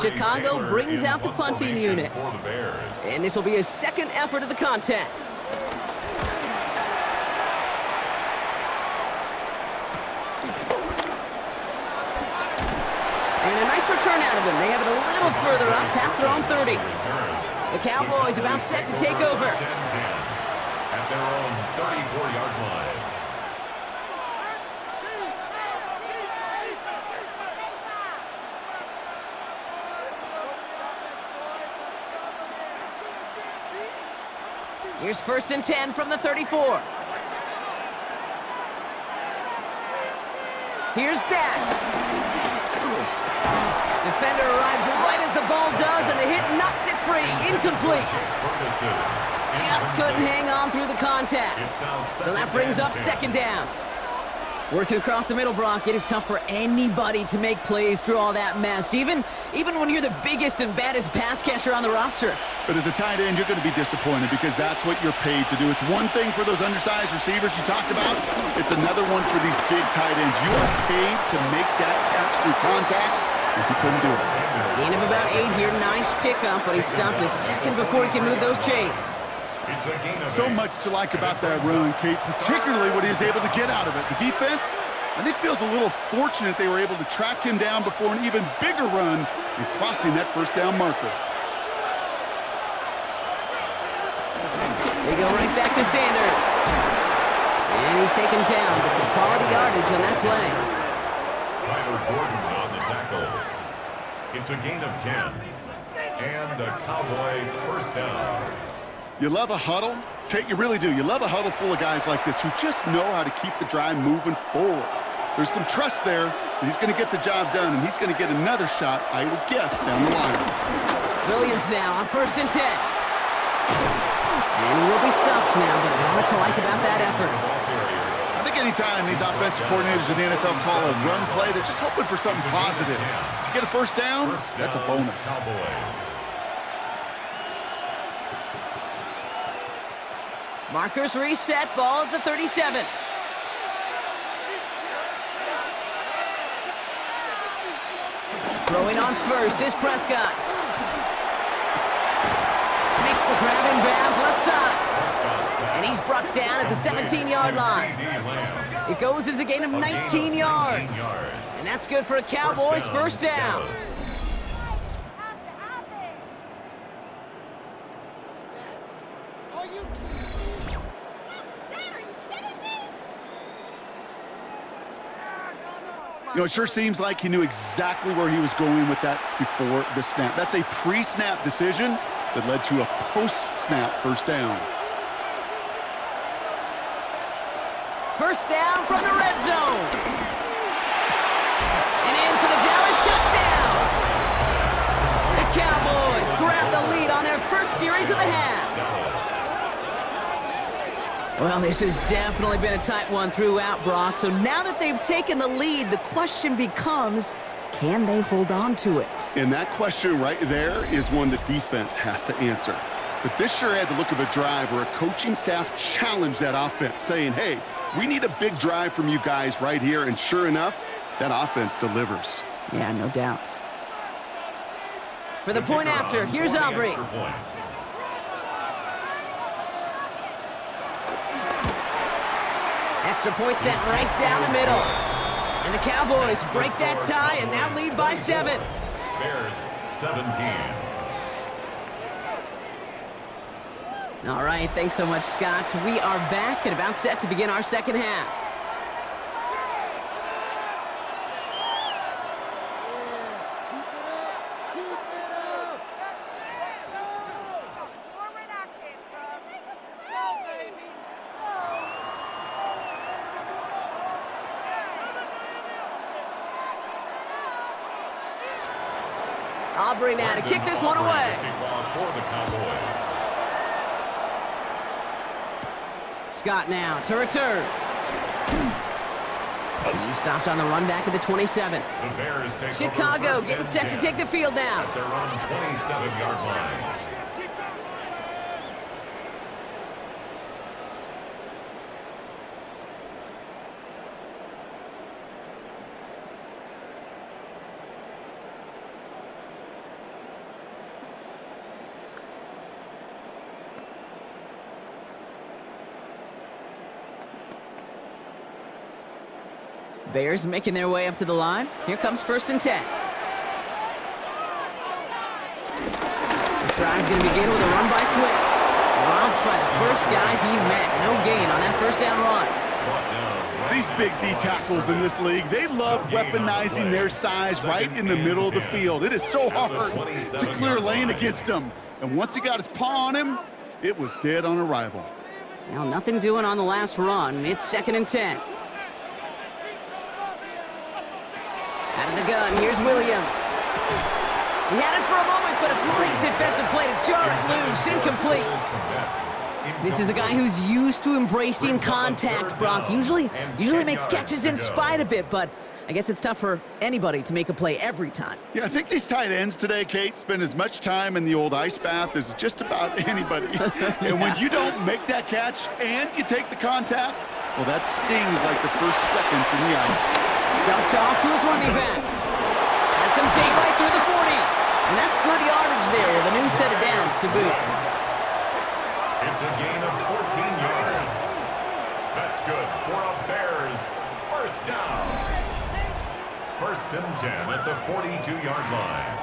Chicago brings out the punting unit. And this will be his second effort of the contest. And a nice return out of him. They have it a little further up, past their own 30. The Cowboys about set to take over. At their own 34-yard line. Here's first and 10 from the 34. Here's Dak. Defender arrives right as the ball does, and the hit knocks it free. Incomplete. Just couldn't hang on through the contact. So that brings up second down. Working across the middle, Brock, it is tough for anybody to make plays through all that mess, even when you're the biggest and baddest pass catcher on the roster. But as a tight end, you're going to be disappointed because that's what you're paid to do. It's one thing for those undersized receivers you talked about. It's another one for these big tight ends. You are paid to make that catch through contact, and he couldn't do it. Gain of about 8 here. Nice pickup, but he stopped a second before he can move those chains. So much to like about that run, Kate, particularly what he was able to get out of it. The defense, I think, feels a little fortunate they were able to track him down before an even bigger run and crossing that first down marker. They go right back to Sanders. And he's taken down, but some quality yardage on that play. Tyler Gordon on the tackle. It's a gain of 10. And a Cowboy first down. You love a huddle? Kate, you really do. You love a huddle full of guys like this who just know how to keep the drive moving forward. There's some trust there that he's going to get the job done, and he's going to get another shot, I would guess, down the line. Williams now on 1st and 10. And he will be stopped now, but a lot to like about that effort. I think anytime these offensive coordinators in the NFL call a run play, they're just hoping for something positive. To get a first down, that's a bonus. Cowboys. Markers reset, ball at the 37. Throwing on 1st is Prescott. Makes the grab in bounds left side. And he's brought down at the 17-yard line. It goes as a gain of 19 yards. And that's good for a Cowboys first down. You know, it sure seems like he knew exactly where he was going with that before the snap. That's a pre-snap decision that led to a post-snap first down. First down from the red zone. And in for the Dallas touchdown. The Cowboys grab the lead on their first series of the half. Well, this has definitely been a tight one throughout, Brock. So now that they've taken the lead, the question becomes, can they hold on to it? And that question right there is one the defense has to answer. But this sure had the look of a drive where a coaching staff challenged that offense, saying, hey, we need a big drive from you guys right here. And sure enough, that offense delivers. Yeah, no doubt. For the point after, here's Aubrey. Extra point sent right down the middle. And the Cowboys break that tie and now lead by 7. Bears 17. All right, thanks so much, Scott. We are back and about set to begin our second half. Aubrey now to kick this one away. Scott now to return. He's stopped on the run back at the 27. Chicago getting set to take the field now. At their own 27-yard line. Bears making their way up to the line. Here comes 1st and 10. This drive's going to begin with a run by Swift. Dropped by the first guy he met. No gain on that first down run. These big D tackles in this league, they love weaponizing their size right in the middle of the field. It is so hard to clear lane against them. And once he got his paw on him, it was dead on arrival. Now, nothing doing on the last run. It's 2nd and 10. Out of the gun, here's Williams. He had it for a moment, but a great defensive play to jar it loose. Incomplete. This is a guy who's used to embracing contact, Brock. Usually makes catches in spite of it, but I guess it's tough for anybody to make a play every time. Yeah, I think these tight ends today, Kate, spend as much time in the old ice bath as just about anybody. And when you don't make that catch and you take the contact, well, that stings like the first seconds in the ice. Dumped off to his running back. Has some daylight through the 40. And that's good yardage there with a new set of downs to boot. It's a gain of 14 yards. That's good for a Bears first down. 1st and 10 at the 42-yard line.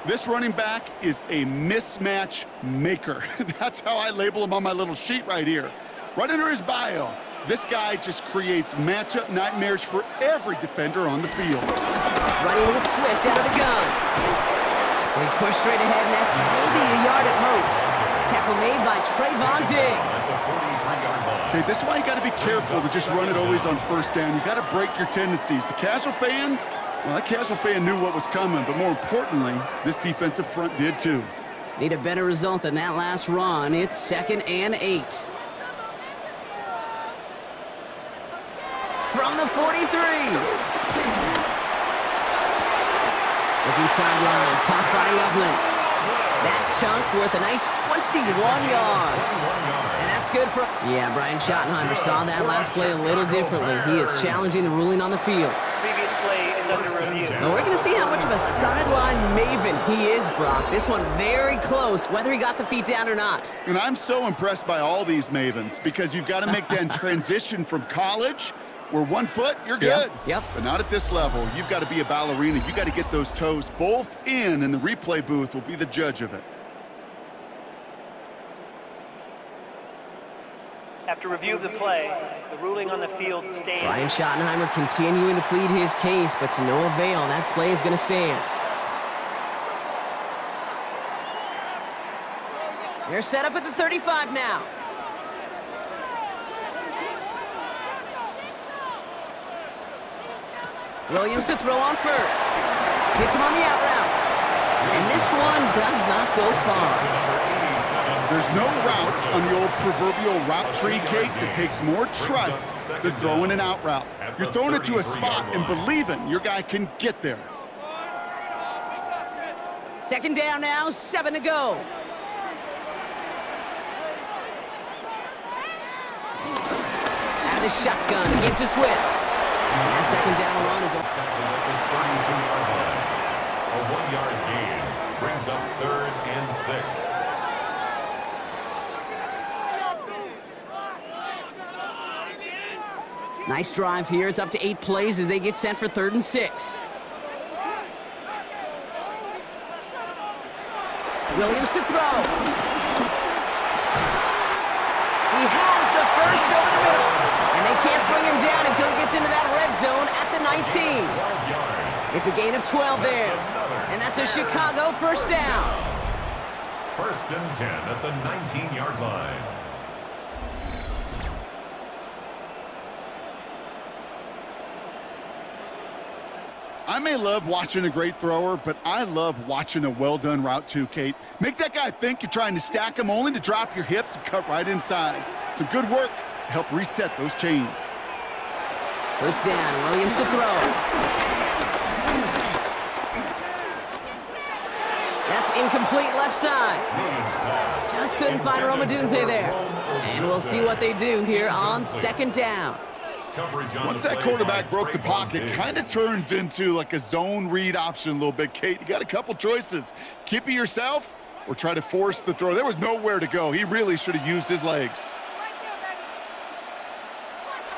This running back is a mismatch maker. That's how I label him on my little sheet right here. Right under his bio, this guy just creates matchup nightmares for every defender on the field. Running with Swift out of the gun. He's pushed straight ahead, and that's maybe a yard at most. Tackle made by Trayvon Diggs. Okay, this is why you got to be careful to just run it always on first down. You got to break your tendencies. The casual fan, well, that casual fan knew what was coming, but more importantly, this defensive front did too. Need a better result than that last run. It's 2nd and 8. From the 43. Looking sideline, caught by Loveland. That chunk worth a nice 21 yards. And that's good for... Yeah, Brian Schottenheimer saw that last play a little differently. He is challenging the ruling on the field. Previous play is under review. Now we're going to see how much of a sideline maven he is, Brock. This one very close, whether he got the feet down or not. And I'm so impressed by all these mavens because you've got to make that transition from college where 1 foot, you're good. Yep. But not at this level. You've got to be a ballerina. You got to get those toes both in, and the replay booth will be the judge of it. After review of the play, the ruling on the field stands. Brian Schottenheimer continuing to plead his case, but to no avail. That play is going to stand. They're set up at the 35 now. Williams to throw on first. Hits him on the out route. And this one does not go far. There's no routes on the old proverbial route tree, Kate, that takes more trust than throwing an out route. You're throwing it to a spot and believing your guy can get there. 2nd down now, 7 to go. Out of the shotgun, give to Swift. And that 2nd down run is over. A 1-yard gain brings up 3rd and 6. Nice drive here. It's up to 8 plays as they get sent for 3rd and 6. Williams to throw. He has the first over the middle. And they can't bring him down until he gets into that red zone at the 19. It's a gain of 12 there. And that's a Chicago first down. 1st and 10 at the 19-yard line. I may love watching a great thrower, but I love watching a well-done route too, Kate. Make that guy think you're trying to stack him only to drop your hips and cut right inside. Some good work to help reset those chains. First down, Williams to throw. That's incomplete left side. Just couldn't find Romadunze there. And we'll see what they do here on 2nd down. Once that quarterback broke the pocket, kind of turns into like a zone read option a little bit, Kate. You got a couple choices. Keep it yourself or try to force the throw. There was nowhere to go. He really should have used his legs.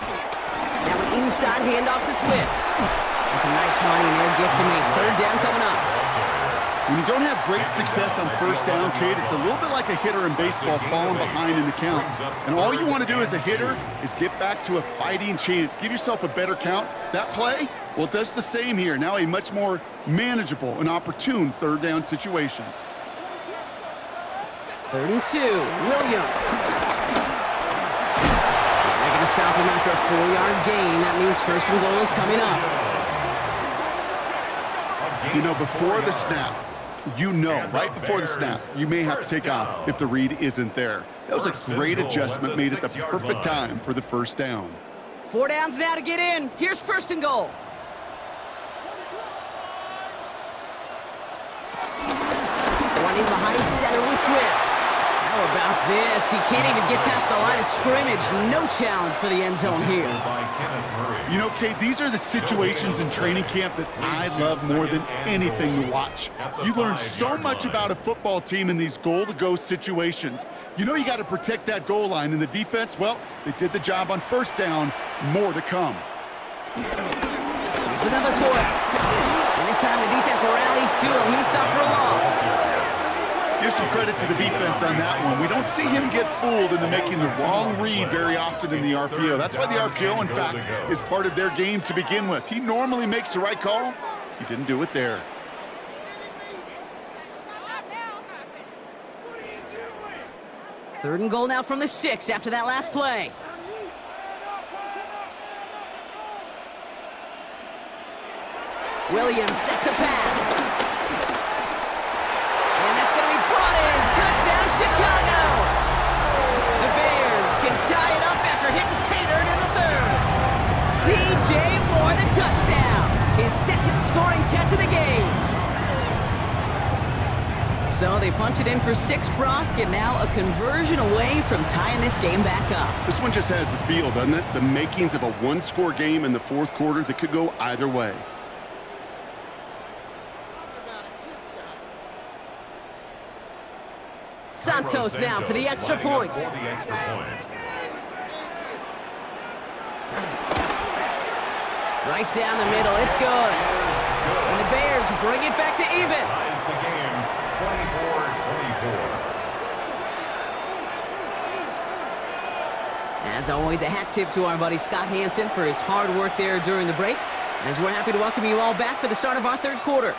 Now an inside handoff to Swift. That's a nice run in there. Gets him a 3rd down coming up. When you don't have great success on first down, Kate, it's a little bit like a hitter in baseball falling behind in the count. And all you want to do as a hitter is get back to a fighting chance. Give yourself a better count. That play, well, it does the same here. Now a much more manageable and opportune 3rd down situation. 3rd and 2, Williams. They're going to stop him after a 4-yard gain. That means 1st and goal is coming up. You know, before the snap, right before the snap, you may have to take off if the read isn't there. That was a great adjustment made at the perfect time for the 1st down. 4 downs now to get in. Here's 1st and goal. Running behind center with Swift. How about this? He can't even get past the line of scrimmage. No challenge for the end zone here. You know, Kate, these are the situations in training camp that I love more than anything to watch. You learn so much about a football team in these goal-to-go situations. You know you got to protect that goal line, and the defense, well, they did the job on 1st down. More to come. Here's another 4 out. And This time the defense rallies to him. He's stopped for a loss. Give some credit to the defense on that one. We don't see him get fooled into making the wrong read very often in the RPO. That's why the RPO, in fact, is part of their game to begin with. He normally makes the right call. He didn't do it there. Third and goal now from the 6 after that last play. Williams set to pass. And that's going to be brought in. Touchdown, Chicago! The Bears can tie it up after hitting pay dirt in the third. DJ Moore, the touchdown. His second scoring catch of the game. So they punch it in for 6, Brock, and now a conversion away from tying this game back up. This one just has the feel, doesn't it? The makings of a one-score game in the fourth quarter that could go either way. Santos now for the extra point. Right down the middle, it's good. And the Bears bring it back to even. Ties the game 24-24. As always, a hat tip to our buddy Scott Hansen for his hard work there during the break, as we're happy to welcome you all back for the start of our third quarter.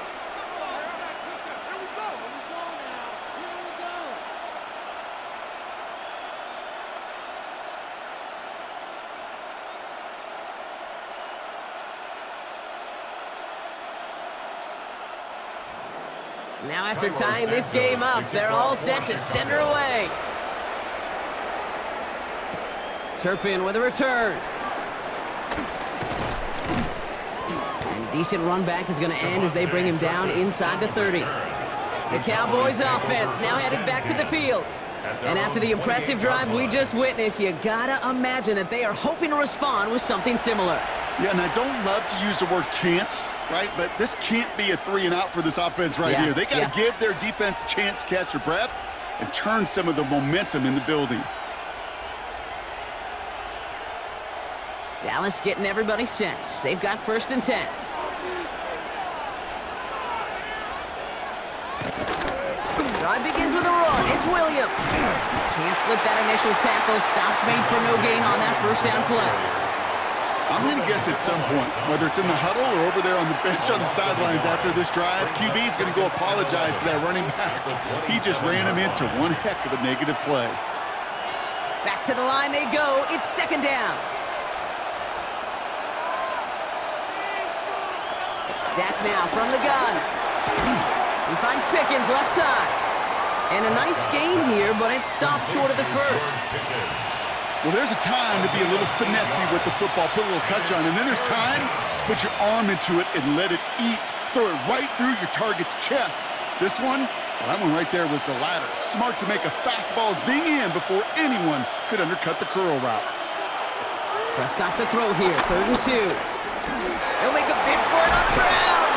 Now after tying this game up, they're all set to send her away. Turpin with a return. And a decent run back is going to end as they bring him down inside the 30. The Cowboys offense now headed back to the field. And after the impressive drive we just witnessed, you gotta imagine that they are hoping to respond with something similar. Yeah, and I don't love to use the word can't, right? But this can't be a 3-and-out for this offense right here. They got to give their defense a chance to catch their breath and turn some of the momentum in the building. Dallas getting everybody set. They've got 1st and 10. Drive begins with a run. It's Williams. Can't slip that initial tackle. Stops made for no gain on that first down play. I'm going to guess at some point, whether it's in the huddle or over there on the bench on the sidelines after this drive, QB's going to go apologize to that running back. He just ran him into one heck of a negative play. Back to the line they go. It's 2nd down. Dak now from the gun. He finds Pickens left side. And a nice gain here, but it stopped short of the first. Well, there's a time to be a little finessey with the football, put a little touch on, and then there's time to put your arm into it and let it eat. Throw it right through your target's chest. This one, well, that one right there was the latter. Smart to make a fastball zing in before anyone could undercut the curl route. Prescott to throw here, 3rd and 2. They'll make a bid for it on the ground.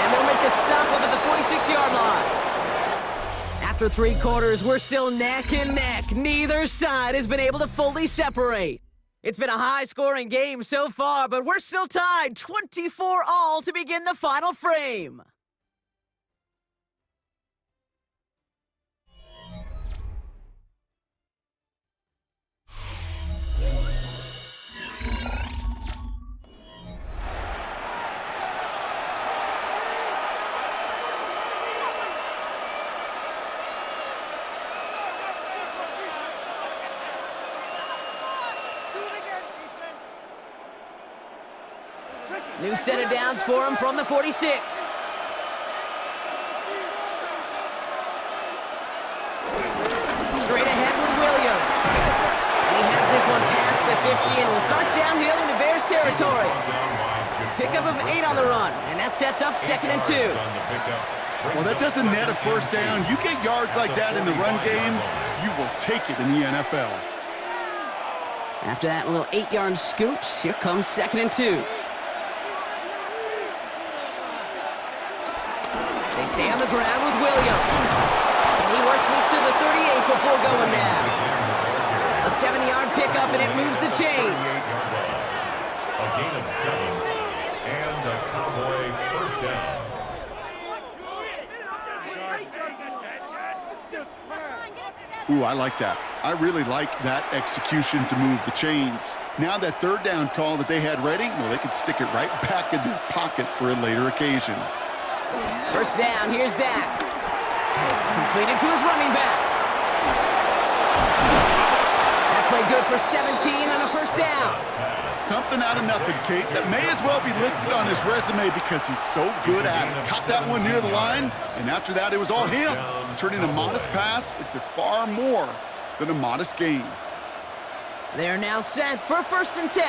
And they'll make the stop up at the 46-yard line. After 3 quarters, we're still neck and neck. Neither side has been able to fully separate. It's been a high-scoring game so far, but we're still tied 24-all to begin the final frame. New set of downs for him from the 46. Straight ahead with Williams. And he has this one past the 50 and will start downhill into Bears territory. Pickup of 8 on the run, and that sets up 2nd and 2. Well, that doesn't net a first down. You get yards like that in the run game, you will take it in the NFL. After that little 8-yard scoot, here comes 2nd and 2. They stay on the ground with Williams. And he works this to the 38 before going down. A 7-yard pickup, and it moves the chains. A gain of 7. And a Cowboy first down. Ooh, I like that. I really like that execution to move the chains. Now that third down call that they had ready, well, they could stick it right back in their pocket for a later occasion. First down, here's Dak. Completed to his running back. That play good for 17 on a first down. Something out of nothing, Kate. That may as well be listed on his resume because he's so good at it. Caught that one near the line, and after that, it was all him. Turning a modest pass into far more than a modest gain. They're now set for first and 10.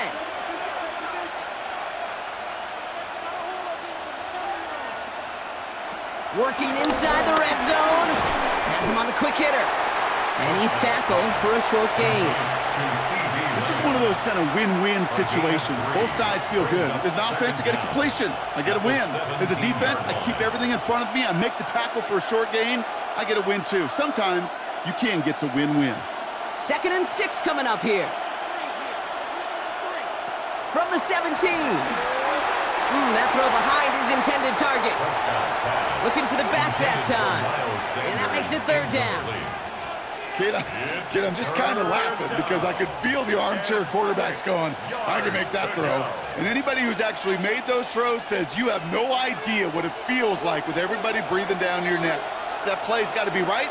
Working inside the red zone. Has him on the quick hitter. And he's tackled for a short gain. This is one of those kind of win-win situations. Both sides feel good. As an offense, I get a completion. I get a win. As a defense, I keep everything in front of me. I make the tackle for a short gain. I get a win, too. Sometimes you can get to win-win. 2nd and 6 coming up here. From the 17. That throw behind his intended target. Looking for the back that time. And that makes it 3rd down. Kid, I'm just kind of laughing because I could feel the armchair quarterbacks going, I can make that throw. And anybody who's actually made those throws says you have no idea what it feels like with everybody breathing down your neck. That play's got to be right,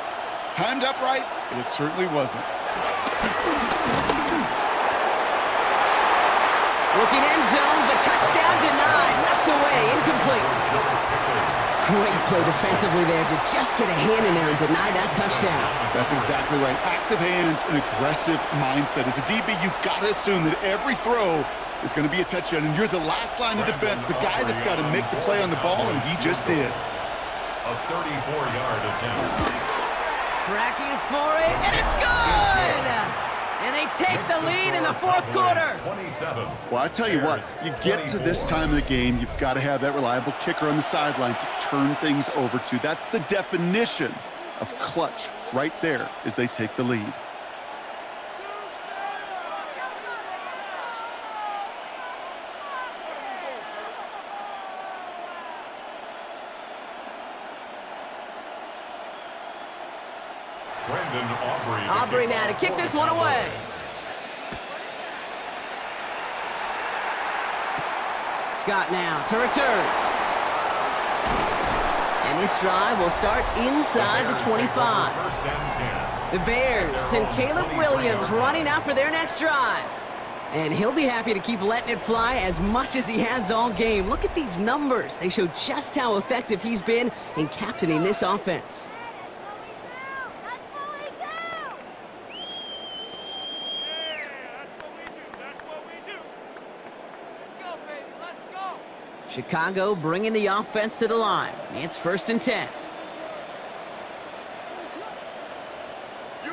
timed up right, and it certainly wasn't. Looking end zone, but touchdown denied. Knocked away, incomplete. Great play defensively there to just get a hand in there and deny that touchdown. That's exactly right. Active hands and aggressive mindset. As a DB, you've got to assume that every throw is going to be a touchdown, and you're the last line of defense, the guy that's got to make the play on the ball, and he just did. A 34-yard attempt. Cracking for it, and it's good! And they take the lead in the 4th quarter. 27. Well, I tell you what, you get to this time of the game, you've got to have that reliable kicker on the sideline to turn things over to. That's the definition of clutch right there as they take the lead. Aubrey now to kick this one away. Scott now to return. And this drive will start inside the 25. The Bears send Caleb Williams running out for their next drive. And he'll be happy to keep letting it fly as much as he has all game. Look at these numbers. They show just how effective he's been in captaining this offense. Chicago bringing the offense to the line. It's 1st and 10.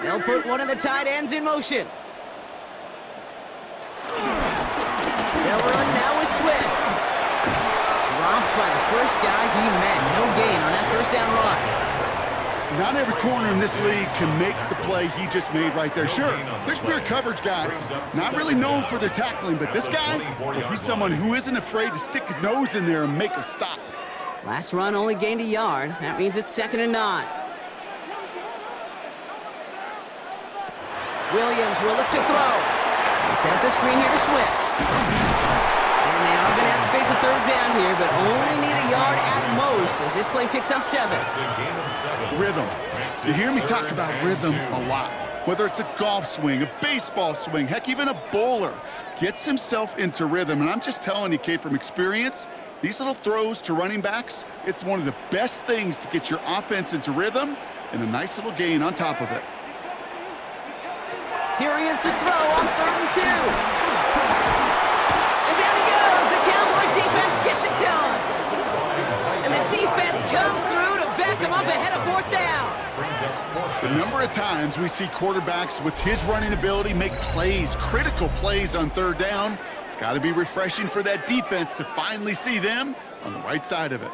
They'll put one of the tight ends in motion. They'll run now with Swift. Dropped by the first guy he met. No gain on that first down run. Not every corner in this league can make the play he just made right there. Sure, there's pure coverage guys, not really known for their tackling, but this guy, well, he's someone who isn't afraid to stick his nose in there and make a stop. Last run only gained a yard. That means it's 2nd and 9. Williams will look to throw. They set the screen here to Swift. And they are going to have to face a 3rd down here, but only need a yard at most as this play picks up 7. Rhythm. You hear me talk about rhythm a lot. Whether it's a golf swing, a baseball swing, heck, even a bowler gets himself into rhythm. And I'm just telling you, Kate, from experience, these little throws to running backs, it's one of the best things to get your offense into rhythm and a nice little gain on top of it. Here he is to throw on 3rd and 2. And down he goes. The Cowboy defense gets it to him. And the defense comes through to back him up ahead of 4th down. The number of times we see quarterbacks with his running ability make plays, critical plays on 3rd down, it's got to be refreshing for that defense to finally see them on the right side of it.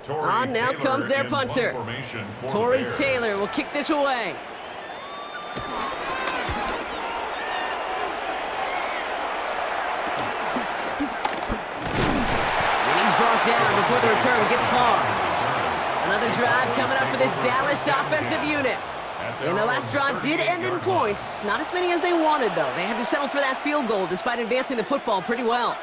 On now comes their punter. Torrey Taylor will kick this away. And he's brought down before the return gets far. Another drive coming up for this Dallas offensive unit. And their last drive did end in points. Not as many as they wanted, though. They had to settle for that field goal despite advancing the football pretty well.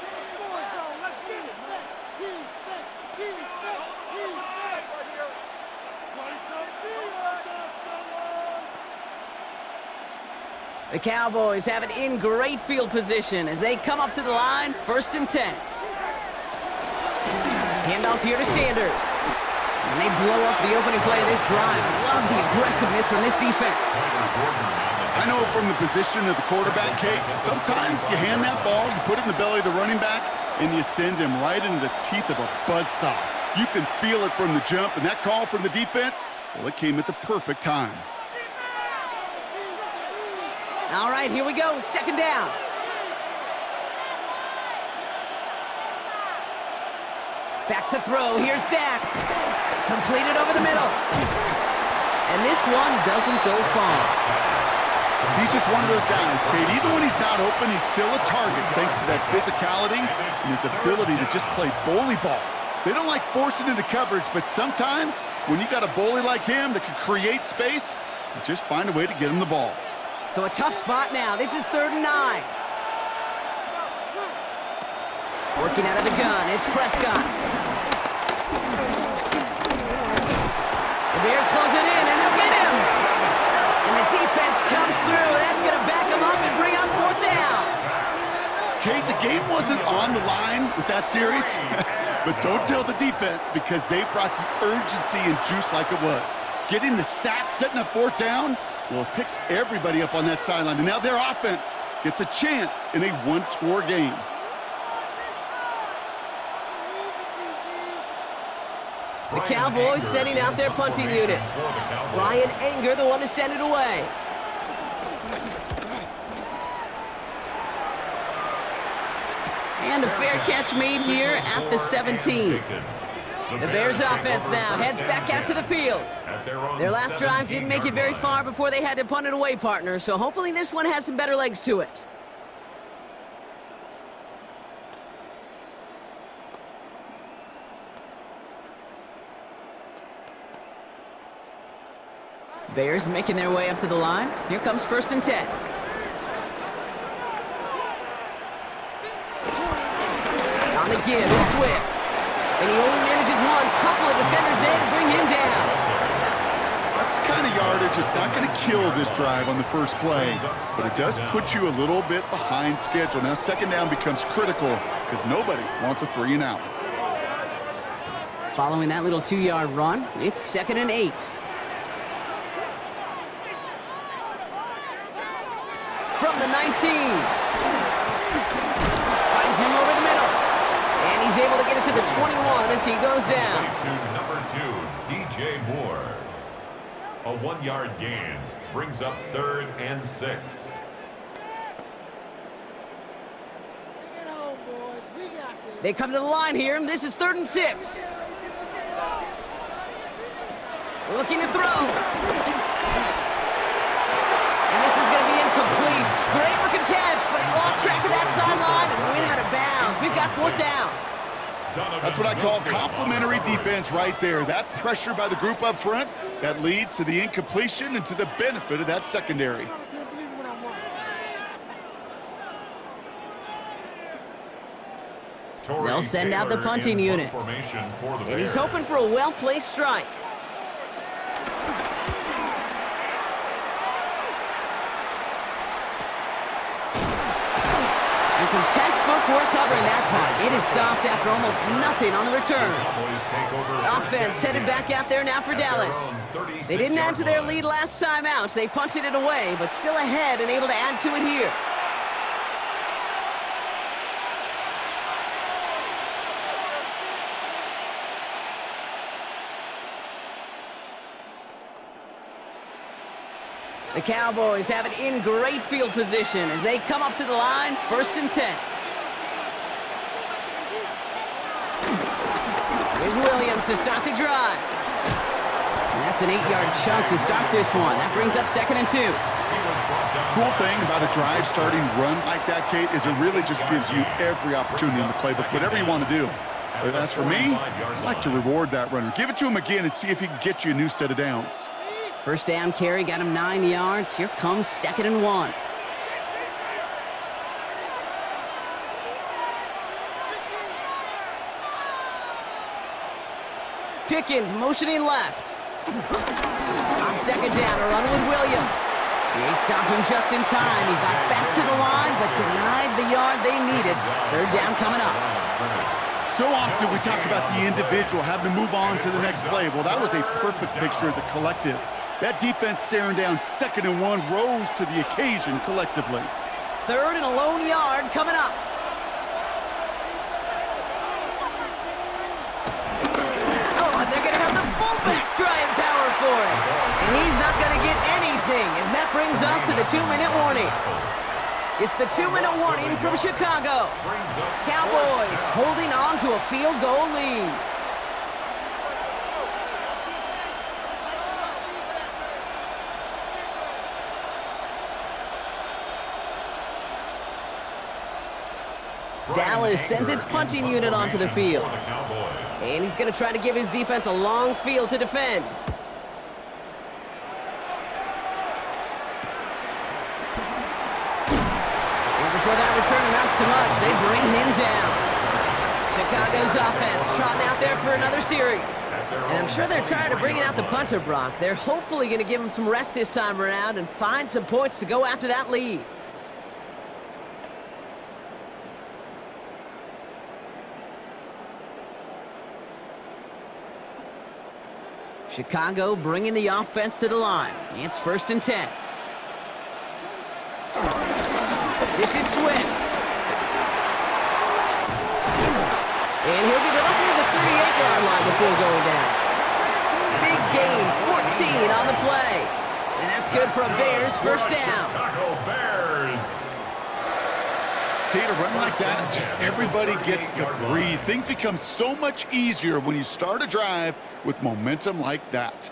The Cowboys have it in great field position as they come up to the line, 1st and 10. Handoff here to Sanders. And they blow up the opening play of this drive. Love the aggressiveness from this defense. I know from the position of the quarterback, Kate, sometimes you hand that ball, you put it in the belly of the running back, and you send him right into the teeth of a buzzsaw. You can feel it from the jump, and that call from the defense, well, it came at the perfect time. All right, here we go, 2nd down. Back to throw, here's Dak. Completed over the middle. And this one doesn't go far. He's just one of those guys, Kate. Even when he's not open, he's still a target thanks to that physicality and his ability to just play bully ball. They don't like forcing into coverage, but sometimes when you got a bully like him that can create space, you just find a way to get him the ball. So a tough spot now. This is 3rd and 9. Working out of the gun, it's Prescott. The Bears close it in, and they'll get him. And the defense comes through. That's going to back him up and bring up 4th down. Kate, the game wasn't on the line with that series, but don't tell the defense because they brought the urgency and juice like it was. Getting the sack, setting up 4th down, well, it picks everybody up on that sideline. And now their offense gets a chance in a one-score game. The Cowboys sending out their punting unit. Ryan Anger, the one to send it away. And a fair catch made here at the 17. The Bears offense now heads back out to the field. Their last drive didn't make it very far before they had to punt it away, partner, so hopefully this one has some better legs to it. Bears making their way up to the line. Here comes 1st and 10. On the give, it's Swift. And he only manages one. Couple of defenders there to bring him down. That's the kind of yardage that's not going to kill this drive on the first play, but it does put you a little bit behind schedule. Now 2nd down becomes critical because nobody wants a 3 and out. Following that little 2-yard run, it's 2nd and 8. From the 19. Finds him over the middle. And he's able to get it to the 21 as he goes down. To number 2, DJ Moore. A 1-yard gain brings up 3rd and 6. They come to the line here. This is 3rd and 6. Looking to throw. And this is going to be incomplete. Great looking catch, but he lost track of that sideline and went out of bounds. We've got 4th down. That's what I call complimentary defense right there. That pressure by the group up front, that leads to the incompletion and to the benefit of that secondary. They'll send out the punting unit. And he's hoping for a well-placed strike. And some textbook work covering that punt. It is stopped after almost nothing on the return. Offense headed back out there now for Dallas. They didn't add to their lead last time out. They punted it away, but still ahead and able to add to it here. The Cowboys have it in great field position as they come up to the line, 1st and 10. Here's Williams to start the drive. And that's an 8-yard chunk to start this one. That brings up 2nd and 2. Cool thing about a drive starting run like that, Kate, is it really just gives you every opportunity in the playbook, whatever you want to do. But as for me, I like to reward that runner. Give it to him again and see if he can get you a new set of downs. First down carry got him 9 yards. Here comes 2nd and 1. Pickens motioning left. On 2nd down, a run with Williams. They stopped him just in time. He got back to the line, but denied the yard they needed. 3rd down coming up. So often we talk about the individual having to move on to the next play. Well, that was a perfect picture of the collective. That defense staring down 2nd and 1 rose to the occasion collectively. 3rd and a lone yard coming up. Oh, and they're going to have the fullback trying power for it. And he's not going to get anything, as that brings us to the 2-minute warning. It's the 2-minute warning from Chicago. Cowboys holding on to a field goal lead. Dallas sends its punting unit onto the field. And he's going to try to give his defense a long field to defend. And before that return amounts to much, they bring him down. Chicago's offense trotting out there for another series. And I'm sure they're tired of bringing out the punter, Brock. They're hopefully going to give him some rest this time around and find some points to go after that lead. Chicago bringing the offense to the line. It's 1st and 10. This is Swift. And he'll get it up near the 38-yard line before going down. Big gain, 14 on the play. And that's good for a Bears 1st down. Chicago Bears. Kate, a run like that, just everybody gets to breathe. Things become so much easier when you start a drive with momentum like that.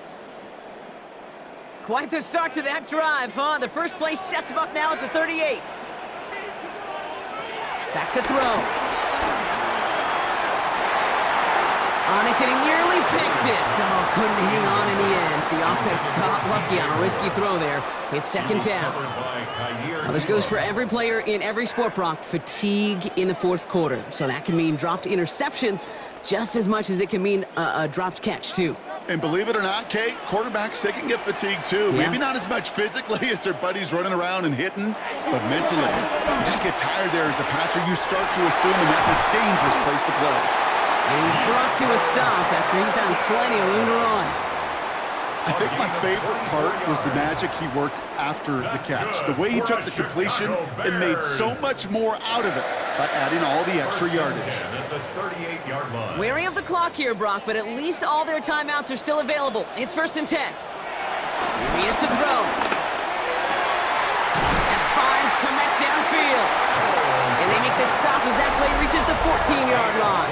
Quite the start to that drive, huh? The first play sets him up now at the 38. Back to throw. On it, and he nearly picked it. So couldn't hang on in the end. The offense got lucky on a risky throw there. It's 2nd down. Now, this goes for every player in every sport, Brock. Fatigue in the 4th quarter. So that can mean dropped interceptions just as much as it can mean a dropped catch, too. And believe it or not, Kate, quarterbacks, they can get fatigued, too. Yeah. Maybe not as much physically as their buddies running around and hitting, but mentally. You just get tired there as a passer. You start to assume, and that's a dangerous place to play. And he's brought to a stop after he found plenty of room to run. I think my favorite part was the magic he worked after the catch. The way he took the completion and made so much more out of it by adding all the extra yardage. Wary of the clock here, Brock, but at least all their timeouts are still available. It's 1st and 10. Here he is to throw. And finds Kmet downfield. And they make the stop as that play reaches the 14-yard line.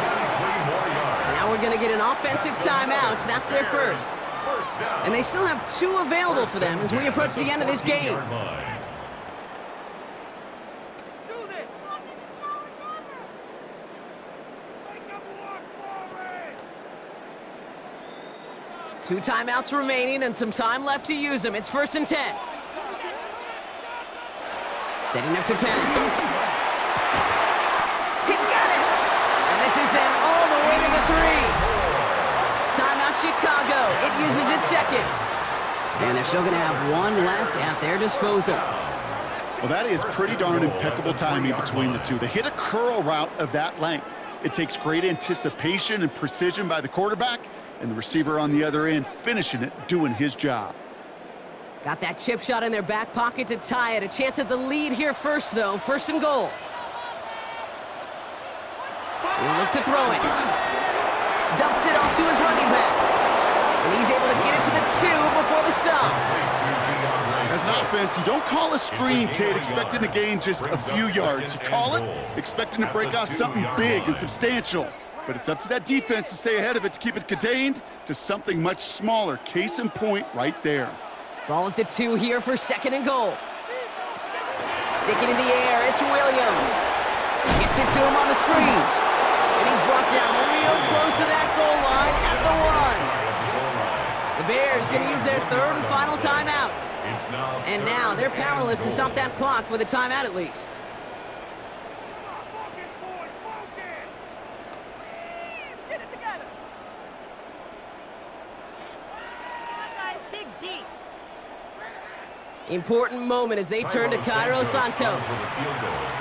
Now we're going to get an offensive timeout. That's their first. And they still have 2 available for them as we approach the end of this game. Do this! 2 timeouts remaining and some time left to use them. It's 1st and 10. Setting up to Pence. He's got it! And this is down all the way to the 3. Timeout Chicago. It uses its 2nd. And they're still going to have 1 left at their disposal. Well, that is pretty darn impeccable timing between the two. To hit a curl route of that length, it takes great anticipation and precision by the quarterback, and the receiver on the other end finishing it, doing his job. Got that chip shot in their back pocket to tie it. A chance at the lead here first, though. 1st and goal. He'll look to throw it. Dumps it off to his running back. And he's able to get it to the 2 before the stop. As an offense, you don't call a screen, Kate, expecting to gain just a few yards. You call it expecting to break out something big and substantial. but it's up to that defense to stay ahead of it to keep it contained to something much smaller. Case in point right there. Ball at the 2 here for 2nd and goal. Sticking in the air, it's Williams. Gets it to him on the screen. And he's brought down real close to that goal line at the 1. The Bears going to use their 3rd and final timeout. And now they're powerless to stop that clock with a timeout at least. Focus, boys, focus! Please, get it together! Come on, guys, dig deep. Important moment as they turn to Cairo Santos.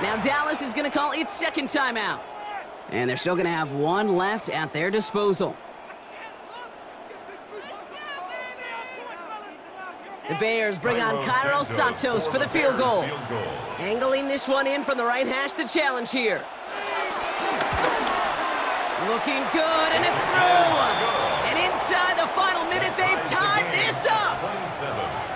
Now Dallas is going to call its 2nd timeout. And they're still going to have 1 left at their disposal. The Bears bring on Cairo Santos for the field goal. Angling this one in from the right hash, the challenge here. Looking good, and it's through. And inside the final minute, they've tied this up.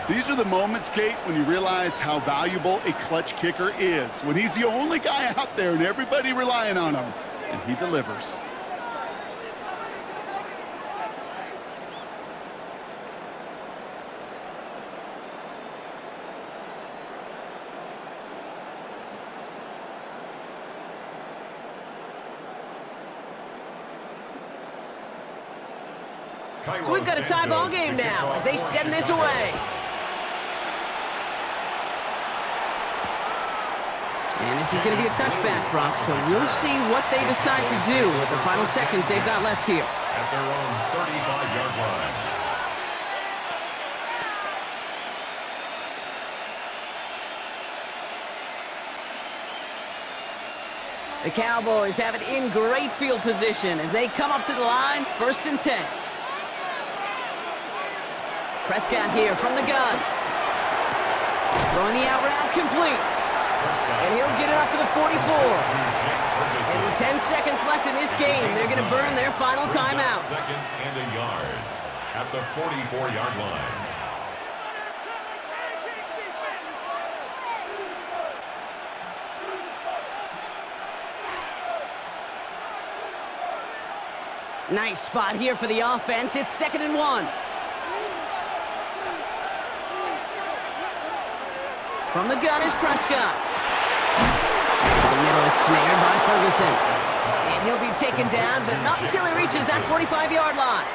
These are the moments, Kate, when you realize how valuable a clutch kicker is. When he's the only guy out there and everybody relying on him, and he delivers. So we've got a tie ball game now as they send this away. And this is going to be a touchback, Brock, so we'll see what they decide to do with the final seconds they've got left here. At their own 35-yard line. The Cowboys have it in great field position as they come up to the line, 1st and 10. Prescott here from the gun. Throwing the out route complete. And he'll get it up to the 44. And with 10 seconds left in this game, they're going to burn their final timeout. 2nd and a yard at the 44-yard line. Nice spot here for the offense. It's 2nd and 1. From the gun is Prescott. To the middle, it's snared by Ferguson. And he'll be taken down, but not until he reaches that 45-yard line.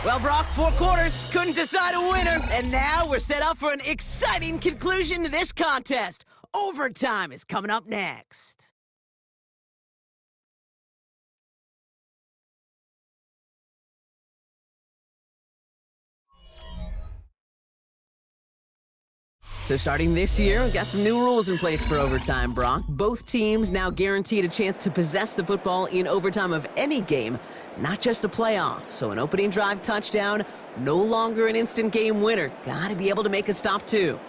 Well, Brock, 4 quarters couldn't decide a winner, and now we're set up for an exciting conclusion to this contest. Overtime is coming up next. So starting this year, we've got some new rules in place for overtime, Brock. Both teams now guaranteed a chance to possess the football in overtime of any game, not just the playoff. So an opening drive touchdown, no longer an instant game winner. Got to be able to make a stop, too.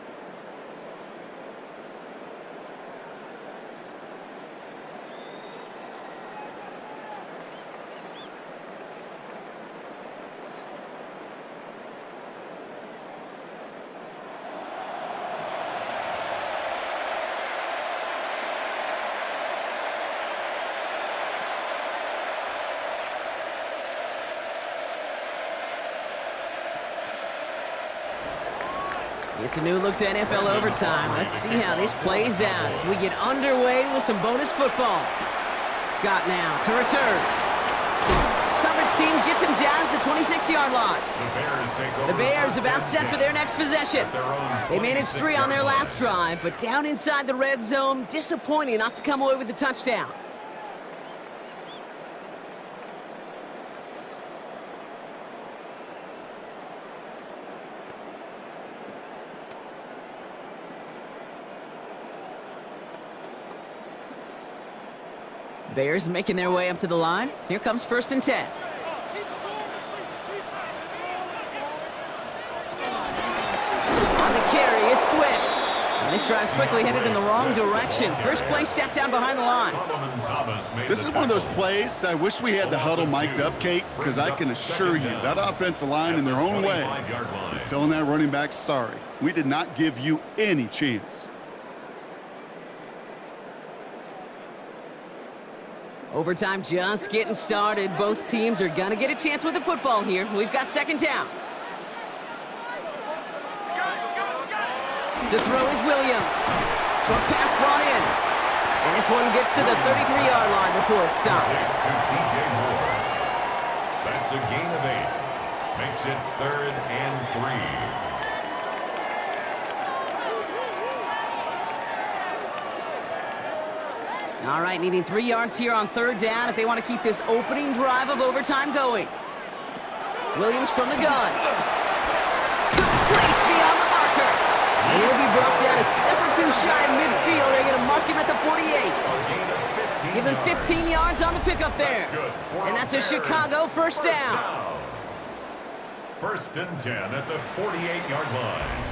It's a new look to NFL overtime. Let's see how this plays out as we get underway with some bonus football. Scott now to return. Coverage team gets him down at the 26-yard line. The Bears about set for their next possession. They managed 3 on their last drive, but down inside the red zone, disappointing not to come away with a touchdown. Bears making their way up to the line. Here comes 1st and 10. On the carry, it's Swift. And this drive's quickly headed in the wrong direction. First play set down behind the line. This is one of those plays that I wish we had the huddle mic'd up, Kate, because I can assure you that offensive line in their own way is telling that running back, sorry, we did not give you any chance. Overtime just getting started. Both teams are going to get a chance with the football here. We've got second down. To throw is Williams. Short pass brought in. And this one gets to the 33-yard line before it's stopped. To DJ Moore. That's a gain of 8. Makes it 3rd and 3. All right, needing 3 yards here on 3rd down if they want to keep this opening drive of overtime going. Williams from the gun. Complete beyond the marker. And he'll be brought down a step or two shy of midfield. They're going to mark him at the 48. Given 15 yards on the pickup there. And that's a Chicago first down. 1st and 10 at the 48-yard line.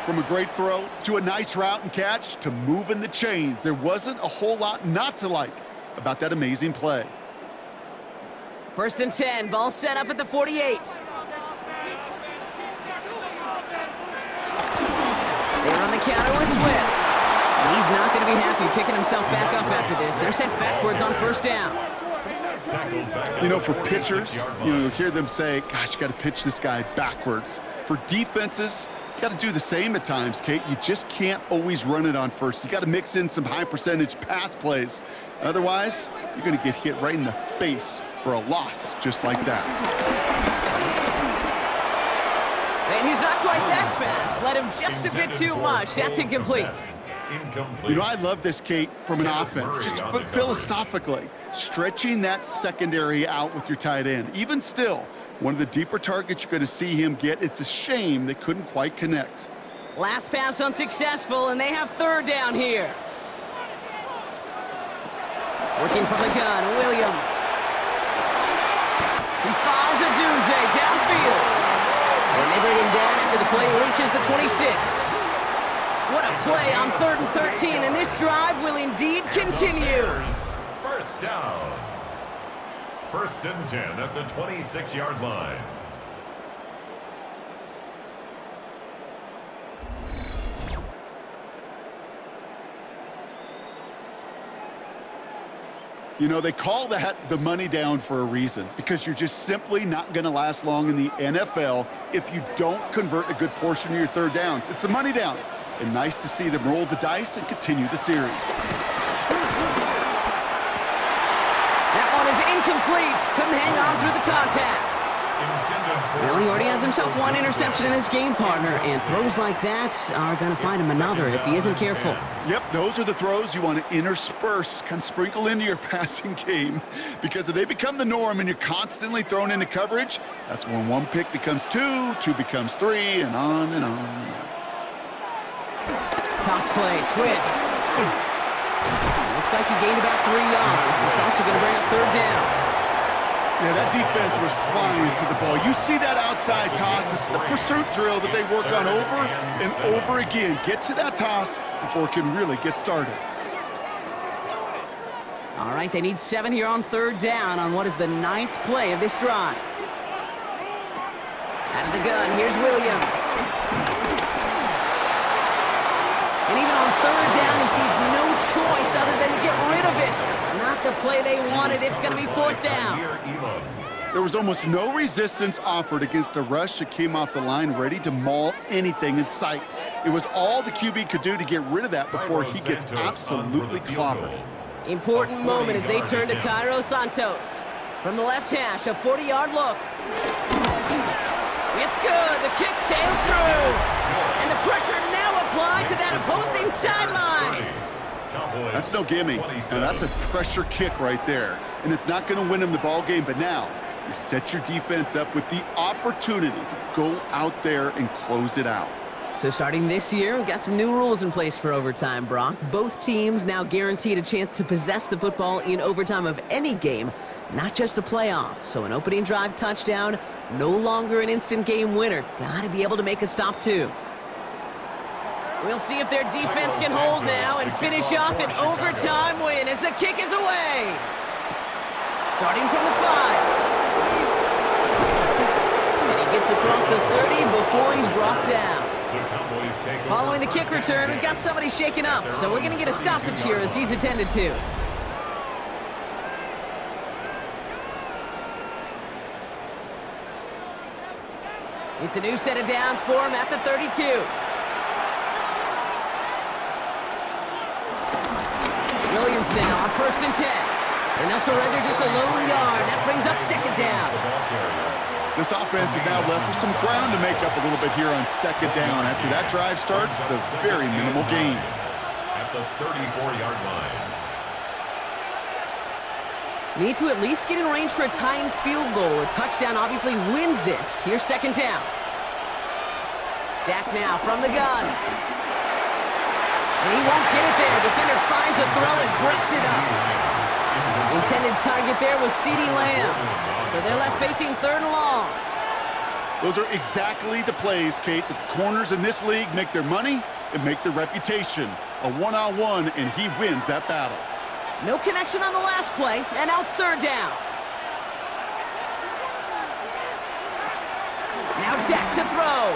From a great throw to a nice route and catch to moving the chains, there wasn't a whole lot not to like about that amazing play. 1st and 10, ball set up at the 48. They're on the counter with Swift. And he's not going to be happy picking himself back up after this. They're sent backwards on 1st down. You know, for pitchers, you hear them say, gosh, you got to pitch this guy backwards. For defenses, you got to do the same at times, Kate. You just can't always run it on first. You got to mix in some high percentage pass plays. Otherwise, you're going to get hit right in the face for a loss just like that. And he's not quite that fast. Let him just a bit too much. That's incomplete. You know, I love this, Kate, from an offense. Just philosophically, stretching that secondary out with your tight end. Even still, one of the deeper targets you're going to see him get. It's a shame they couldn't quite connect. Last pass unsuccessful, and they have 3rd down here. Working from the gun, Williams. He finds Adunze downfield. And they bring him down after the play reaches the 26. What a play on 3rd and 13, and this drive will indeed continue. First down. 1st and 10 at the 26-yard line. You know, they call that the money down for a reason, because you're just simply not going to last long in the NFL if you don't convert a good portion of your 3rd downs. It's the money down. And nice to see them roll the dice and continue the series. That one is incomplete. Couldn't hang on through the contact. Well, he already has himself 1 interception in this game, partner, and throws like that are going to find him another if he isn't careful. Yep, those are the throws you want to intersperse, kind of sprinkle into your passing game, because if they become the norm and you're constantly thrown into coverage, that's when 1 pick becomes 2, 2 becomes 3, and on and on and on. Toss play, Swift. Looks like he gained about 3 yards. It's also going to bring up 3rd down. Yeah, that defense was flying to the ball. You see that outside toss. It's the pursuit drill that they work on over and over again. Get to that toss before it can really get started. All right, they need 7 here on 3rd down on what is the 9th play of this drive. Out of the gun, here's Williams. And even on 3rd down, he sees no choice other than to get rid of it. Not the play they wanted. It's going to be 4th down. There was almost no resistance offered against a rush that came off the line ready to maul anything in sight. It was all the QB could do to get rid of that before he gets absolutely clobbered. Important moment as they turn to Cairo Santos. From the left hash, a 40-yard look. It's good. The kick sails through. And the pressure now applied to that opposing sideline. That's no gimme. And that's a pressure kick right there. And it's not going to win him the ball game, but now you set your defense up with the opportunity to go out there and close it out. So starting this year, we've got some new rules in place for overtime, Brock. Both teams now guaranteed a chance to possess the football in overtime of any game, not just the playoffs. So an opening drive touchdown, no longer an instant game winner. Got to be able to make a stop, too. We'll see if their defense can hold now and finish off an overtime win as the kick is away. Starting from the 5. And he gets across the 30 before he's brought down. Following the kick return, we've got somebody shaken up, so we're going to get a stoppage here as he's attended to. It's a new set of downs for him at the 32. Williams now on 1st and 10. And they'll surrender just a lone yard. That brings up 2nd down. This offense is now left with some ground to make up a little bit here on 2nd down. After that drive starts, the very minimal gain. At the 34-yard line. Need to at least get in range for a tying field goal. A touchdown obviously wins it. Here's 2nd down. Dak now from the gun. And he won't get it there. Defender finds a throw and breaks it up. Intended target there was CeeDee Lamb. So they're left facing 3rd and long. Those are exactly the plays, Kate, that the corners in this league make their money and make their reputation. A one-on-one, and he wins that battle. No connection on the last play, and now it's 3rd down. Now Dak to throw.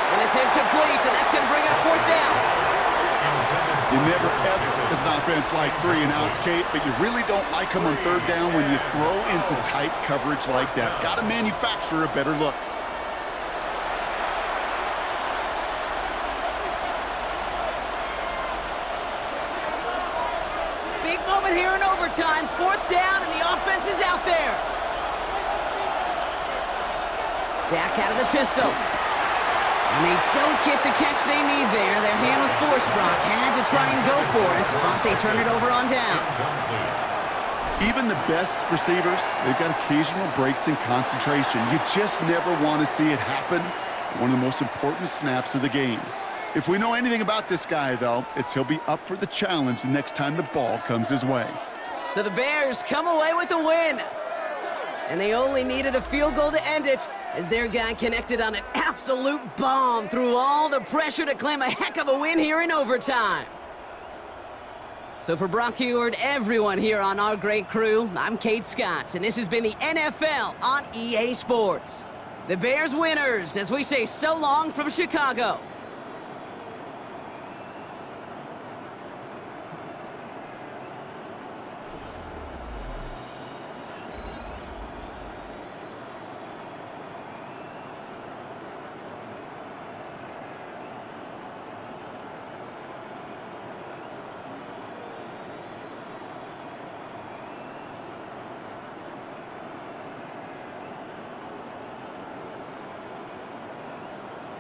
And it's incomplete, and that's going to bring up 4th down. You never, ever, as an offense, like 3-and-outs, Kate, but you really don't like them on 3rd down when you throw into tight coverage like that. Got to manufacture a better look. Big moment here in overtime. 4th down, and the offense is out there. Dak out of the pistol. And they don't get the catch they need there. Their hand was forced, Brock. Had to try and go for it, but they turn it over on downs. Even the best receivers, they've got occasional breaks in concentration. You just never want to see it happen. One of the most important snaps of the game. If we know anything about this guy, though, it's he'll be up for the challenge the next time the ball comes his way. So the Bears come away with a win. And they only needed a field goal to end it, as their guy connected on an absolute bomb through all the pressure to claim a heck of a win here in overtime. So for Brock Heward, everyone here on our great crew, I'm Kate Scott, and this has been the NFL on EA Sports. The Bears winners, as we say so long from Chicago.